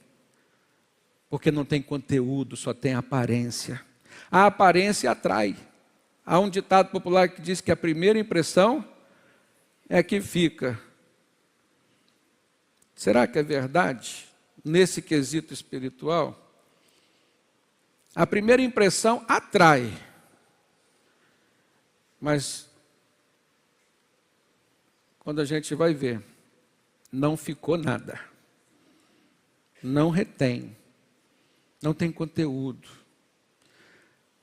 Porque não tem conteúdo, só tem aparência. A aparência atrai. Há um ditado popular que diz que a primeira impressão é a que fica. Será que é verdade? Nesse quesito espiritual, a primeira impressão atrai. Mas, quando a gente vai ver, não ficou nada. Não retém. Não tem conteúdo.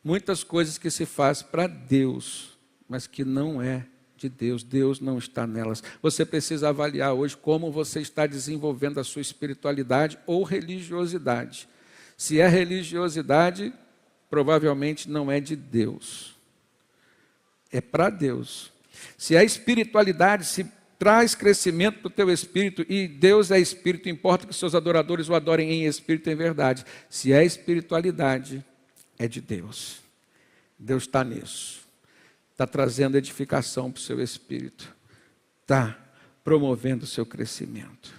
Muitas coisas que se faz para Deus, mas que não é de Deus. Deus não está nelas. Você precisa avaliar hoje como você está desenvolvendo a sua espiritualidade ou religiosidade. Se é religiosidade, provavelmente não é de Deus. É para Deus. Se é espiritualidade, se traz crescimento para o teu espírito, e Deus é espírito, importa que seus adoradores o adorem em espírito e em verdade. Se é espiritualidade, é de Deus. Deus está nisso. Está trazendo edificação para o seu espírito. Está promovendo o seu crescimento.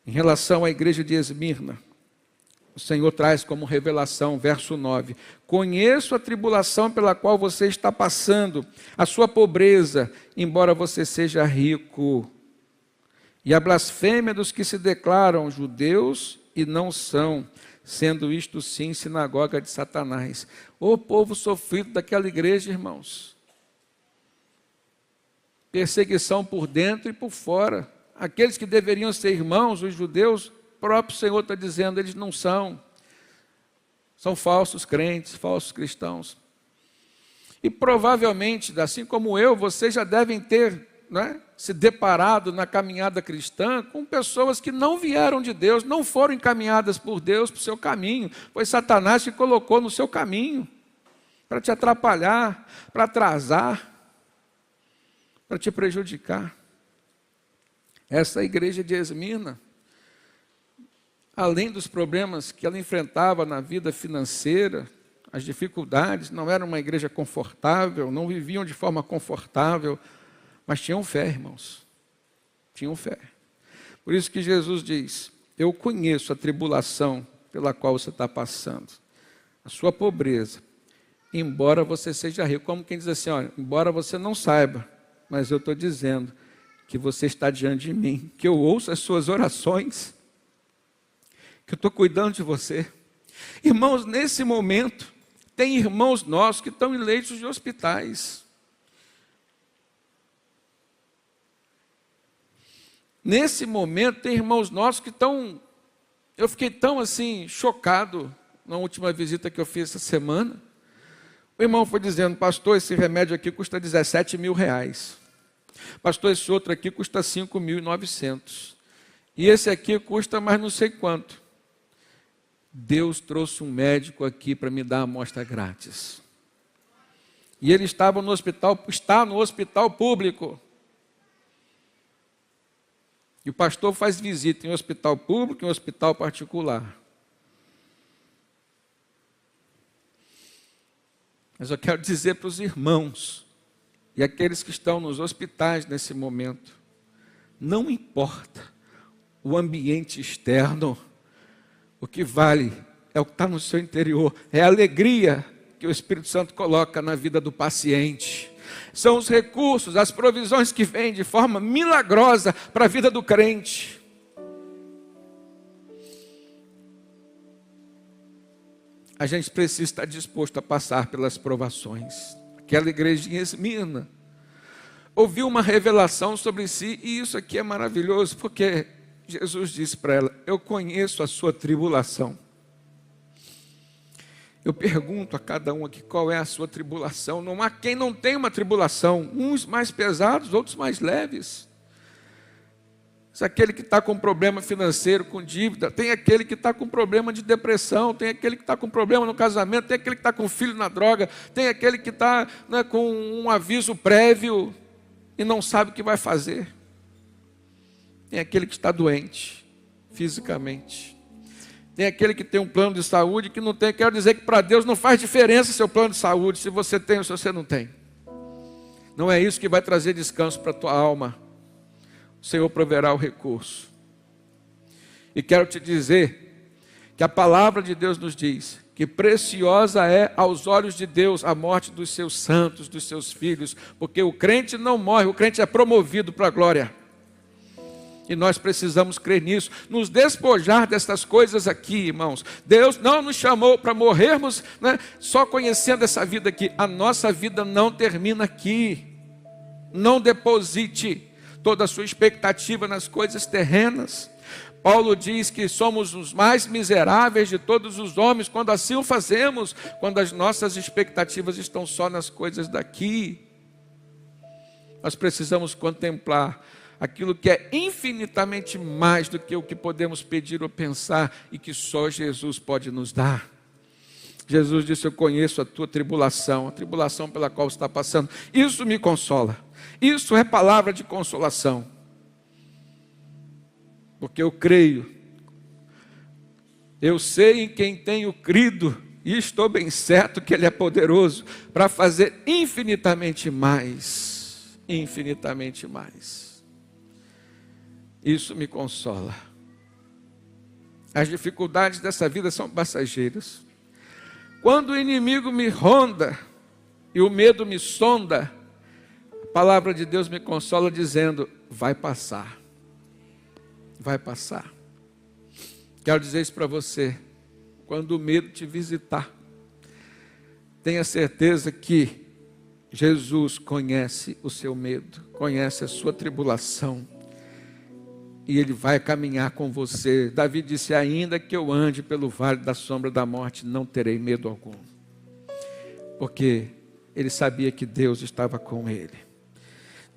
Em relação à igreja de Esmirna, o Senhor traz como revelação, verso 9: conheço a tribulação pela qual você está passando, a sua pobreza, embora você seja rico, e a blasfêmia dos que se declaram judeus e não são, sendo isto sim sinagoga de Satanás. O povo sofrido daquela igreja, irmãos. Perseguição por dentro e por fora. Aqueles que deveriam ser irmãos, os judeus, o próprio Senhor está dizendo, eles não são. São falsos crentes, falsos cristãos. E provavelmente, assim como eu, vocês já devem ter, né, se deparado na caminhada cristã com pessoas que não vieram de Deus, não foram encaminhadas por Deus para o seu caminho. Foi Satanás que colocou no seu caminho para te atrapalhar, para atrasar, para te prejudicar. Essa igreja de Esmirna, além dos problemas que ela enfrentava na vida financeira, as dificuldades, não era uma igreja confortável, não viviam de forma confortável, mas tinham fé, irmãos. Tinham fé. Por isso que Jesus diz: eu conheço a tribulação pela qual você está passando, a sua pobreza, embora você seja rico. Como quem diz assim, olha, embora você não saiba, mas eu estou dizendo que você está diante de mim, que eu ouço as suas orações, que eu estou cuidando de você. Irmãos, nesse momento, tem irmãos nossos que estão em leitos de hospitais. Nesse momento, tem irmãos nossos que estão... Eu fiquei tão assim, chocado, na última visita que eu fiz essa semana. O irmão foi dizendo: pastor, esse remédio aqui custa 17 mil reais. Pastor, esse outro aqui custa 5.900. E esse aqui custa mais não sei quanto. Deus trouxe um médico aqui para me dar a amostra grátis. E ele estava no hospital, está no hospital público. E o pastor faz visita em hospital público e em hospital particular. Mas eu quero dizer para os irmãos e aqueles que estão nos hospitais nesse momento, não importa o ambiente externo, o que vale é o que está no seu interior, é a alegria que o Espírito Santo coloca na vida do paciente. São os recursos, as provisões que vêm de forma milagrosa para a vida do crente. A gente precisa estar disposto a passar pelas provações. Aquela igreja em Esmirna ouviu uma revelação sobre si, e isso aqui é maravilhoso, porque Jesus disse para ela: eu conheço a sua tribulação. Eu pergunto a cada um aqui, qual é a sua tribulação? Não há quem não tenha uma tribulação, uns mais pesados, outros mais leves. Se aquele que está com problema financeiro, com dívida, tem aquele que está com problema de depressão, tem aquele que está com problema no casamento, tem aquele que está com filho na droga, tem aquele que está, né, com um aviso prévio e não sabe o que vai fazer. Tem aquele que está doente fisicamente. Tem aquele que tem um plano de saúde que não tem. Quero dizer que para Deus não faz diferença seu plano de saúde, se você tem ou se você não tem. Não é isso que vai trazer descanso para a tua alma. O Senhor proverá o recurso. E quero te dizer que a palavra de Deus nos diz que preciosa é aos olhos de Deus a morte dos seus santos, dos seus filhos, porque o crente não morre, o crente é promovido para a glória. E nós precisamos crer nisso, nos despojar dessas coisas aqui, irmãos. Deus não nos chamou para morrermos, né, só conhecendo essa vida aqui. A nossa vida não termina aqui. Não deposite toda a sua expectativa nas coisas terrenas. Paulo diz que somos os mais miseráveis de todos os homens quando assim o fazemos, quando as nossas expectativas estão só nas coisas daqui. Nós precisamos contemplar aquilo que é infinitamente mais do que o que podemos pedir ou pensar e que só Jesus pode nos dar. Jesus disse: eu conheço a tua tribulação, a tribulação pela qual você está passando. Isso me consola. Isso é palavra de consolação. Porque eu creio, eu sei em quem tenho crido e estou bem certo que Ele é poderoso para fazer infinitamente mais, infinitamente mais. Isso me consola. As dificuldades dessa vida são passageiras. Quando o inimigo me ronda e o medo me sonda, a palavra de Deus me consola dizendo: vai passar. Vai passar. Quero dizer isso para você. Quando o medo te visitar, tenha certeza que Jesus conhece o seu medo, conhece a sua tribulação, e Ele vai caminhar com você. Davi disse: ainda que eu ande pelo vale da sombra da morte, não terei medo algum. Porque ele sabia que Deus estava com ele.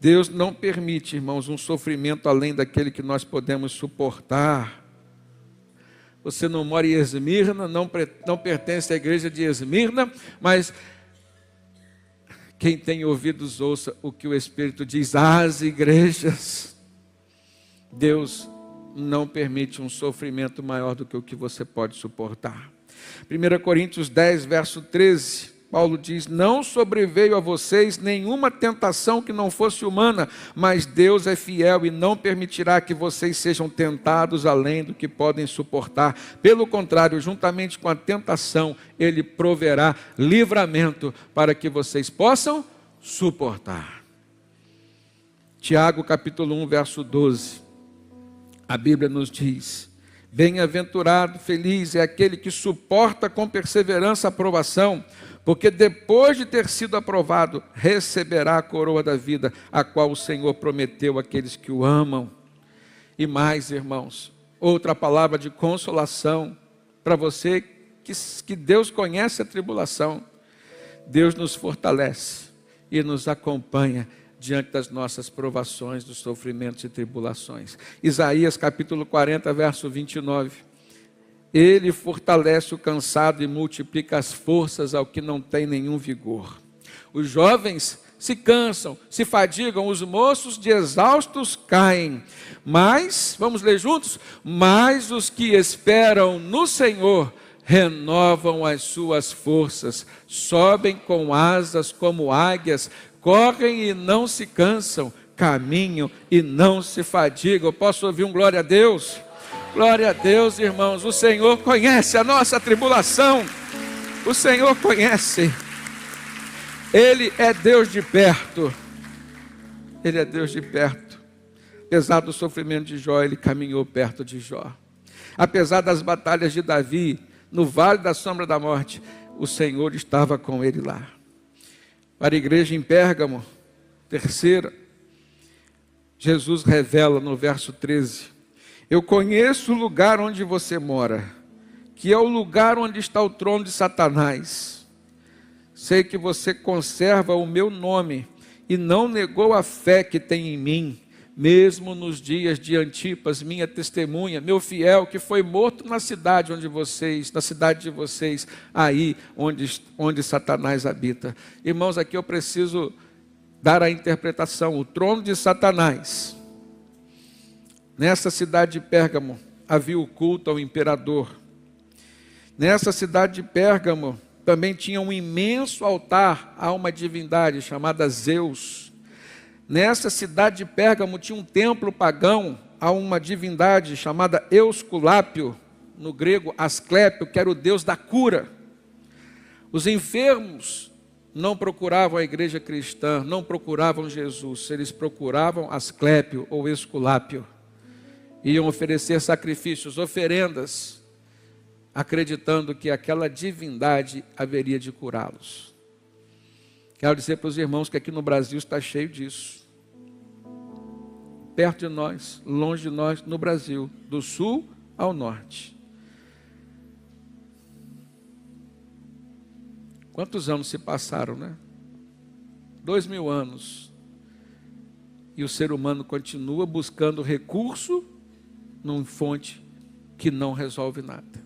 Deus não permite, irmãos, um sofrimento além daquele que nós podemos suportar. Você não mora em Esmirna, não pertence à igreja de Esmirna, mas quem tem ouvidos ouça o que o Espírito diz às igrejas. Deus não permite um sofrimento maior do que o que você pode suportar. 1 Coríntios 10, verso 13, Paulo diz: não sobreveio a vocês nenhuma tentação que não fosse humana, mas Deus é fiel e não permitirá que vocês sejam tentados além do que podem suportar. Pelo contrário, juntamente com a tentação, Ele proverá livramento para que vocês possam suportar. Tiago capítulo 1, verso 12. A Bíblia nos diz: bem-aventurado, feliz é aquele que suporta com perseverança a provação, porque depois de ter sido aprovado, receberá a coroa da vida, a qual o Senhor prometeu àqueles que o amam. E mais, irmãos, outra palavra de consolação para você, que Deus conhece a tribulação. Deus nos fortalece e nos acompanha diante das nossas provações, dos sofrimentos e tribulações. Isaías capítulo 40, verso 29. Ele fortalece o cansado e multiplica as forças ao que não tem nenhum vigor. Os jovens se cansam, se fadigam, os moços de exaustos caem. Mas, vamos ler juntos? Mas os que esperam no Senhor renovam as suas forças, sobem com asas como águias, correm e não se cansam, caminham e não se fadigam. Posso ouvir um glória a Deus? Glória a Deus, irmãos. O Senhor conhece a nossa tribulação. O Senhor conhece. Ele é Deus de perto. Ele é Deus de perto. Apesar do sofrimento de Jó, Ele caminhou perto de Jó. Apesar das batalhas de Davi, no vale da sombra da morte, o Senhor estava com ele lá. Para a igreja em Pérgamo, terceira, Jesus revela no verso 13: eu conheço o lugar onde você mora, que é o lugar onde está o trono de Satanás. Sei que você conserva o meu nome e não negou a fé que tem em mim, mesmo nos dias de Antipas, minha testemunha, meu fiel, que foi morto na cidade de vocês, aí onde Satanás habita. Irmãos, aqui eu preciso dar a interpretação. O trono de Satanás. Nessa cidade de Pérgamo havia o culto ao imperador. Nessa cidade de Pérgamo também tinha um imenso altar a uma divindade chamada Zeus. Nessa cidade de Pérgamo tinha um templo pagão a uma divindade chamada Esculápio, no grego Asclépio, que era o deus da cura. Os enfermos não procuravam a igreja cristã, não procuravam Jesus, eles procuravam Asclépio ou Esculápio. Iam oferecer sacrifícios, oferendas, acreditando que aquela divindade haveria de curá-los. Quero dizer para os irmãos que aqui no Brasil está cheio disso. Perto de nós, longe de nós, no Brasil, do sul ao norte. Quantos anos se passaram, né? 2000 anos. E o ser humano continua buscando recurso numa fonte que não resolve nada.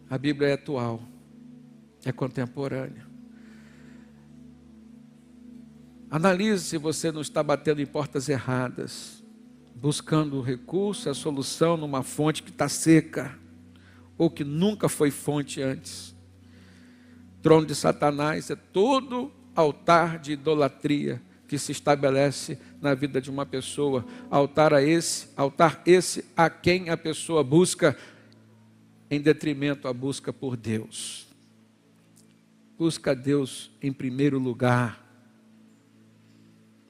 A Bíblia é atual, é contemporânea. Analise se você não está batendo em portas erradas, buscando o recurso, a solução numa fonte que está seca, ou que nunca foi fonte antes. O trono de Satanás é todo altar de idolatria que se estabelece na vida de uma pessoa. Altar esse a quem a pessoa busca, em detrimento à busca por Deus. Busca Deus em primeiro lugar.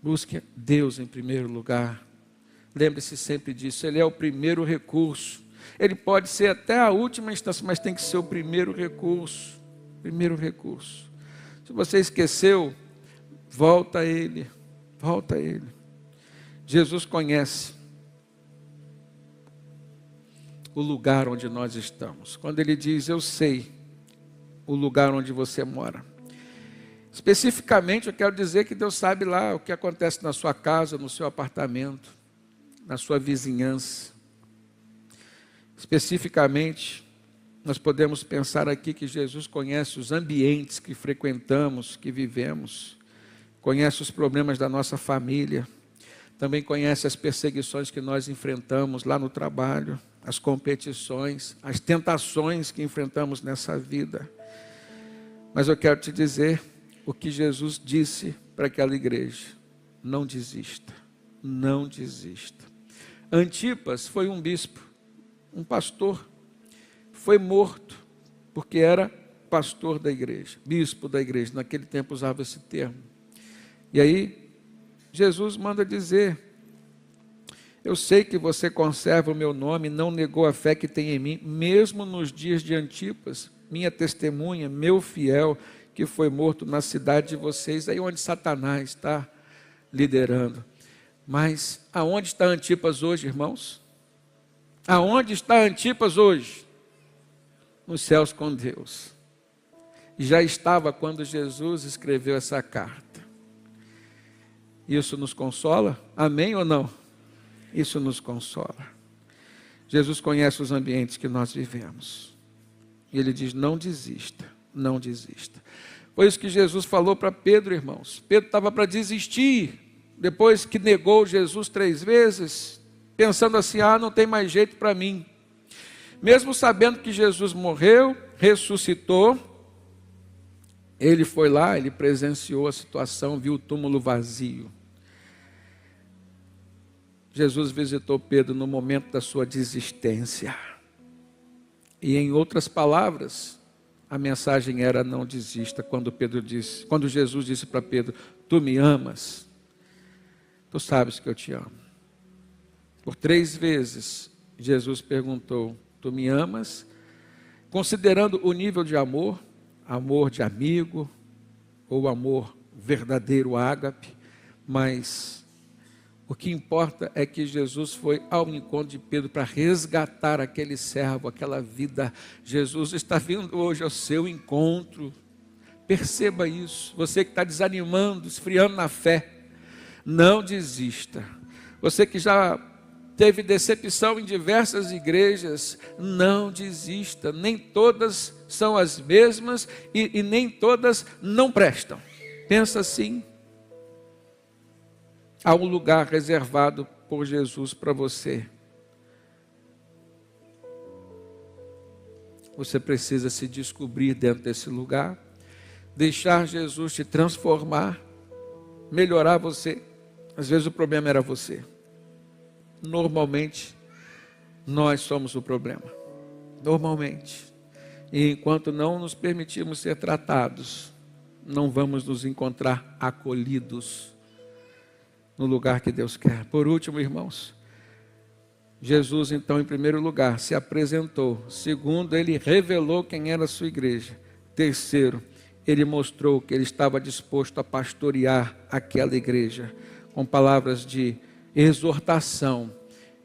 Busque Deus em primeiro lugar. Lembre-se sempre disso, Ele é o primeiro recurso. Ele pode ser até a última instância, mas tem que ser o primeiro recurso. Primeiro recurso. Se você esqueceu, volta a Ele. Volta a Ele. Jesus conhece o lugar onde nós estamos. Quando Ele diz, eu sei o lugar onde você mora. Especificamente, eu quero dizer que Deus sabe lá o que acontece na sua casa, no seu apartamento, na sua vizinhança. Especificamente, nós podemos pensar aqui que Jesus conhece os ambientes que frequentamos, que vivemos, conhece os problemas da nossa família, também conhece as perseguições que nós enfrentamos lá no trabalho, as competições, as tentações que enfrentamos nessa vida. Mas eu quero te dizer o que Jesus disse para aquela igreja: não desista, não desista. Antipas foi um bispo, um pastor, foi morto porque era pastor da igreja, bispo da igreja, naquele tempo usava esse termo. E aí Jesus manda dizer, eu sei que você conserva o meu nome, não negou a fé que tem em mim, mesmo nos dias de Antipas, minha testemunha, meu fiel, que foi morto na cidade de vocês, aí onde Satanás está liderando. Mas aonde está Antipas hoje, irmãos? Aonde está Antipas hoje? Nos céus com Deus. E já estava quando Jesus escreveu essa carta. Isso nos consola? Amém ou não? Isso nos consola. Jesus conhece os ambientes que nós vivemos. E Ele diz, não desista, não desista. Foi isso que Jesus falou para Pedro, irmãos. Pedro estava para desistir, depois que negou Jesus 3 vezes, pensando assim, não tem mais jeito para mim. Mesmo sabendo que Jesus morreu, ressuscitou, ele foi lá, ele presenciou a situação, viu o túmulo vazio. Jesus visitou Pedro no momento da sua desistência. E em outras palavras, a mensagem era não desista, quando Jesus disse para Pedro, tu me amas, tu sabes que eu te amo. Por 3 vezes, Jesus perguntou, tu me amas? Considerando o nível de amor, amor de amigo, ou amor verdadeiro, ágape, mas o que importa é que Jesus foi ao encontro de Pedro para resgatar aquele servo, aquela vida. Jesus está vindo hoje ao seu encontro. Perceba isso. Você que está desanimando, esfriando na fé, não desista. Você que já teve decepção em diversas igrejas, não desista. Nem todas são as mesmas e nem todas não prestam. Pensa assim. Há um lugar reservado por Jesus para você. Você precisa se descobrir dentro desse lugar, deixar Jesus te transformar, melhorar você. Às vezes o problema era você. Normalmente, nós somos o problema. Normalmente. E enquanto não nos permitirmos ser tratados, não vamos nos encontrar acolhidos no lugar que Deus quer. Por último, irmãos, Jesus então em primeiro lugar se apresentou. Segundo, Ele revelou quem era a sua igreja. Terceiro, Ele mostrou que Ele estava disposto a pastorear aquela igreja com palavras de exortação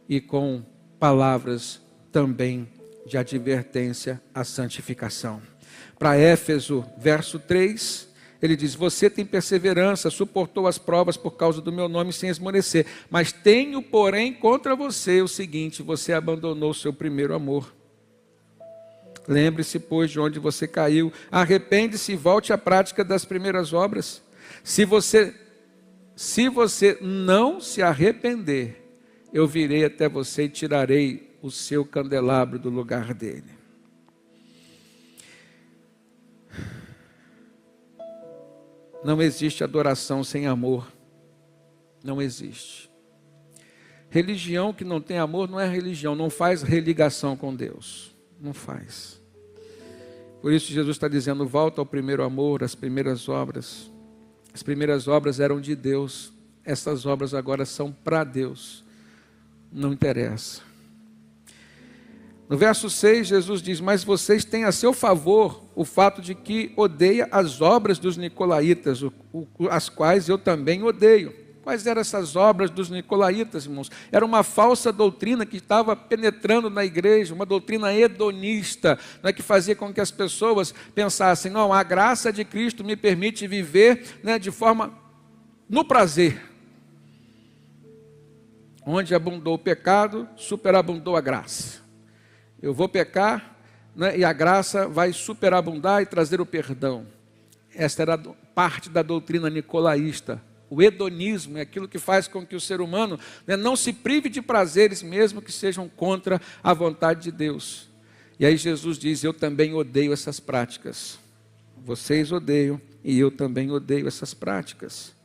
e com palavras também de advertência à santificação. Para Éfeso, verso 3, ele diz, você tem perseverança, suportou as provas por causa do meu nome sem esmorecer. Mas tenho, porém, contra você o seguinte, você abandonou o seu primeiro amor. Lembre-se, pois, de onde você caiu. Arrepende-se e volte à prática das primeiras obras. Se você não se arrepender, eu virei até você e tirarei o seu candelabro do lugar dele. Não existe adoração sem amor. Não existe. Religião que não tem amor não é religião, não faz religação com Deus. Não faz. Por isso Jesus está dizendo, volta ao primeiro amor, às primeiras obras. As primeiras obras eram de Deus, essas obras agora são para Deus. Não interessa. No verso 6, Jesus diz, mas vocês têm a seu favor o fato de que odeia as obras dos nicolaítas, as quais eu também odeio. Quais eram essas obras dos nicolaítas, irmãos? Era uma falsa doutrina que estava penetrando na igreja, uma doutrina hedonista, né, que fazia com que as pessoas pensassem, não, a graça de Cristo me permite viver, né, de forma, no prazer. Onde abundou o pecado, superabundou a graça. Eu vou pecar, né, e a graça vai superabundar e trazer o perdão. Esta era parte da doutrina nicolaísta. O hedonismo é aquilo que faz com que o ser humano, né, não se prive de prazeres, mesmo que sejam contra a vontade de Deus. E aí Jesus diz, eu também odeio essas práticas. Vocês odeiam e eu também odeio essas práticas.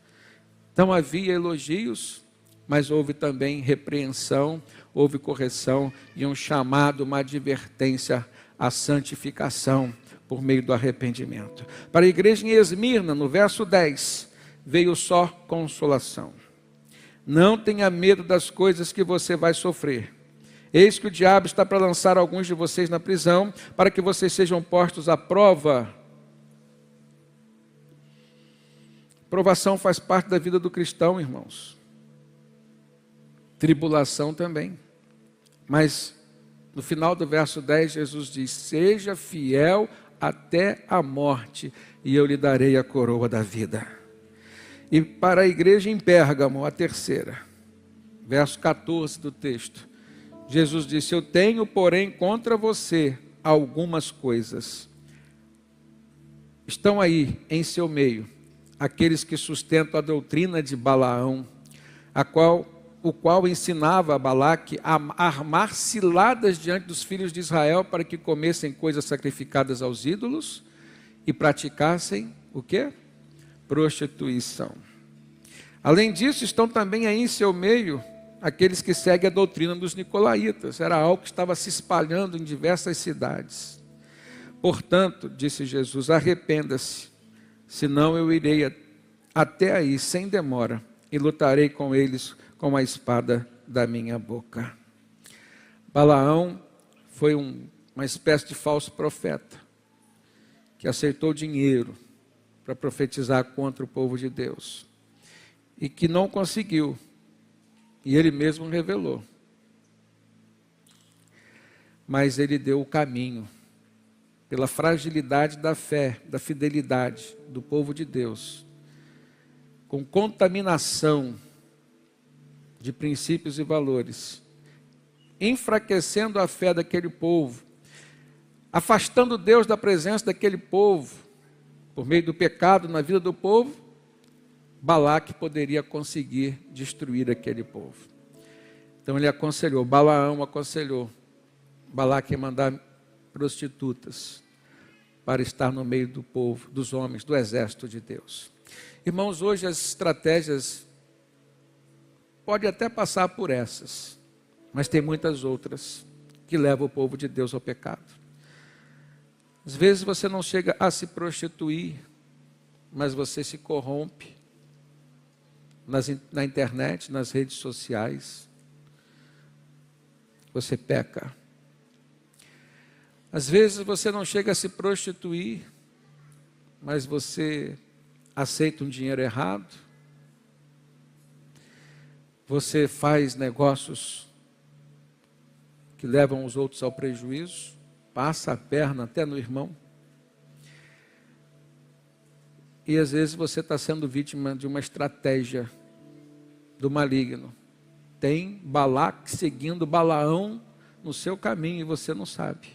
Então havia elogios, mas houve também repreensão, houve correção e um chamado, uma advertência à santificação por meio do arrependimento. Para a igreja em Esmirna, no verso 10, veio só consolação. Não tenha medo das coisas que você vai sofrer. Eis que o diabo está para lançar alguns de vocês na prisão, para que vocês sejam postos à prova. Provação faz parte da vida do cristão, irmãos. Tribulação também. Mas no final do verso 10, Jesus diz, seja fiel até a morte, e eu lhe darei a coroa da vida. E para a igreja em Pérgamo, a terceira, verso 14 do texto, Jesus disse, eu tenho, porém, contra você algumas coisas. Estão aí em seu meio aqueles que sustentam a doutrina de Balaão, o qual ensinava a Balaque a armar ciladas diante dos filhos de Israel para que comessem coisas sacrificadas aos ídolos e praticassem o quê? Prostituição. Além disso, estão também aí em seu meio aqueles que seguem a doutrina dos nicolaítas. Era algo que estava se espalhando em diversas cidades. Portanto, disse Jesus, arrependa-se, senão eu irei até aí sem demora e lutarei com eles com a espada da minha boca. Balaão foi uma espécie de falso profeta que aceitou dinheiro para profetizar contra o povo de Deus e que não conseguiu, e ele mesmo revelou, mas ele deu o caminho pela fragilidade da fé, da fidelidade do povo de Deus, com contaminação de princípios e valores, enfraquecendo a fé daquele povo, afastando Deus da presença daquele povo, por meio do pecado na vida do povo, Balaque poderia conseguir destruir aquele povo. Então ele aconselhou, Balaão aconselhou Balaque a mandar prostitutas para estar no meio do povo, dos homens, do exército de Deus. Irmãos, hoje as estratégias pode até passar por essas, mas tem muitas outras que levam o povo de Deus ao pecado. Às vezes você não chega a se prostituir, mas você se corrompe na internet, nas redes sociais. Você peca. Às vezes você não chega a se prostituir, mas você aceita um dinheiro errado. Você faz negócios que levam os outros ao prejuízo, passa a perna até no irmão. E às vezes você está sendo vítima de uma estratégia do maligno. Tem Balaque seguindo Balaão no seu caminho e você não sabe.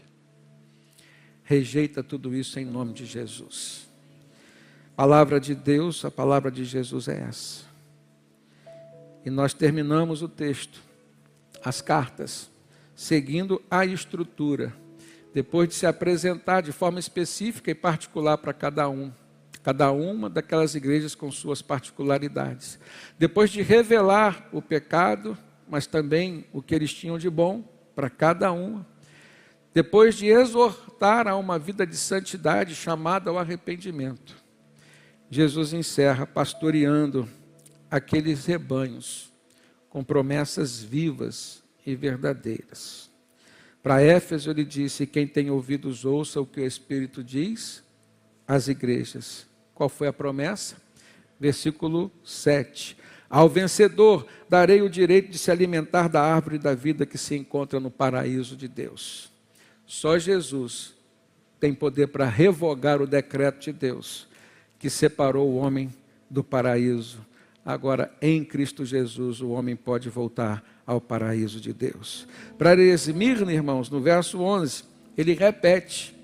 Rejeita tudo isso em nome de Jesus. A palavra de Deus, a palavra de Jesus é essa. E nós terminamos o texto, as cartas, seguindo a estrutura, depois de se apresentar de forma específica e particular para cada um, Cada uma daquelas igrejas com suas particularidades. Depois de revelar o pecado, mas também o que eles tinham de bom para cada uma. Depois de exortar a uma vida de santidade chamada ao arrependimento, Jesus encerra pastoreando aqueles rebanhos com promessas vivas e verdadeiras. Para Éfeso ele disse: quem tem ouvidos ouça o que o Espírito diz às igrejas. Qual foi a promessa? Versículo 7. Ao vencedor darei o direito de se alimentar da árvore da vida que se encontra no paraíso de Deus. Só Jesus tem poder para revogar o decreto de Deus que separou o homem do paraíso. Agora, em Cristo Jesus, o homem pode voltar ao paraíso de Deus. Para Esmirna, irmãos, no verso 11, ele repete: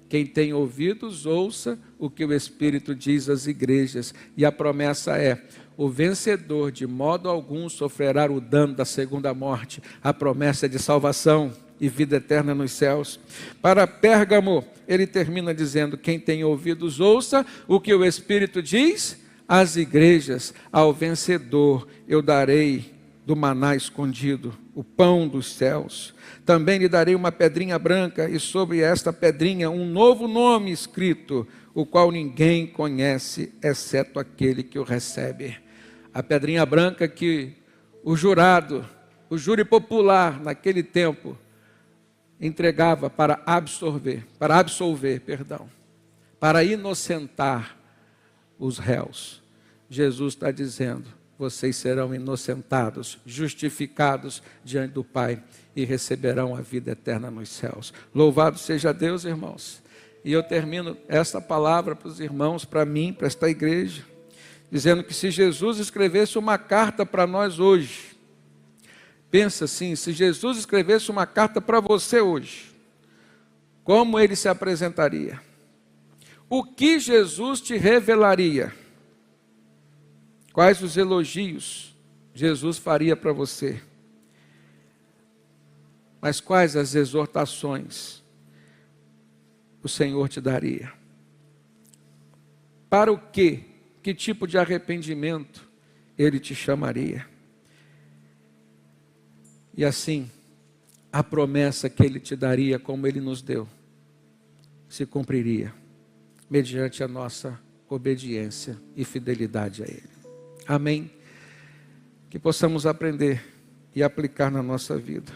quem tem ouvidos, ouça o que o Espírito diz às igrejas. E a promessa é: o vencedor de modo algum sofrerá o dano da segunda morte. A promessa é de salvação e vida eterna nos céus. Para Pérgamo, ele termina dizendo: quem tem ouvidos, ouça o que o Espírito diz às igrejas. Ao vencedor eu darei do maná escondido, o pão dos céus. Também lhe darei uma pedrinha branca, e sobre esta pedrinha um novo nome escrito, o qual ninguém conhece, exceto aquele que o recebe. A pedrinha branca que o jurado, o júri popular naquele tempo, entregava para absolver, para inocentar os réus. Jesus está dizendo: vocês serão inocentados, justificados diante do Pai e receberão a vida eterna nos céus. Louvado seja Deus, irmãos. E eu termino esta palavra para os irmãos, para mim, para esta igreja, dizendo que se Jesus escrevesse uma carta para nós hoje, pensa assim, se Jesus escrevesse uma carta para você hoje, como ele se apresentaria? O que Jesus te revelaria? Quais os elogios Jesus faria para você? Mas quais as exortações o Senhor te daria? Para o quê? Que tipo de arrependimento Ele te chamaria? E assim, a promessa que Ele te daria, como Ele nos deu, se cumpriria, mediante a nossa obediência e fidelidade a Ele. Amém? Que possamos aprender e aplicar na nossa vida.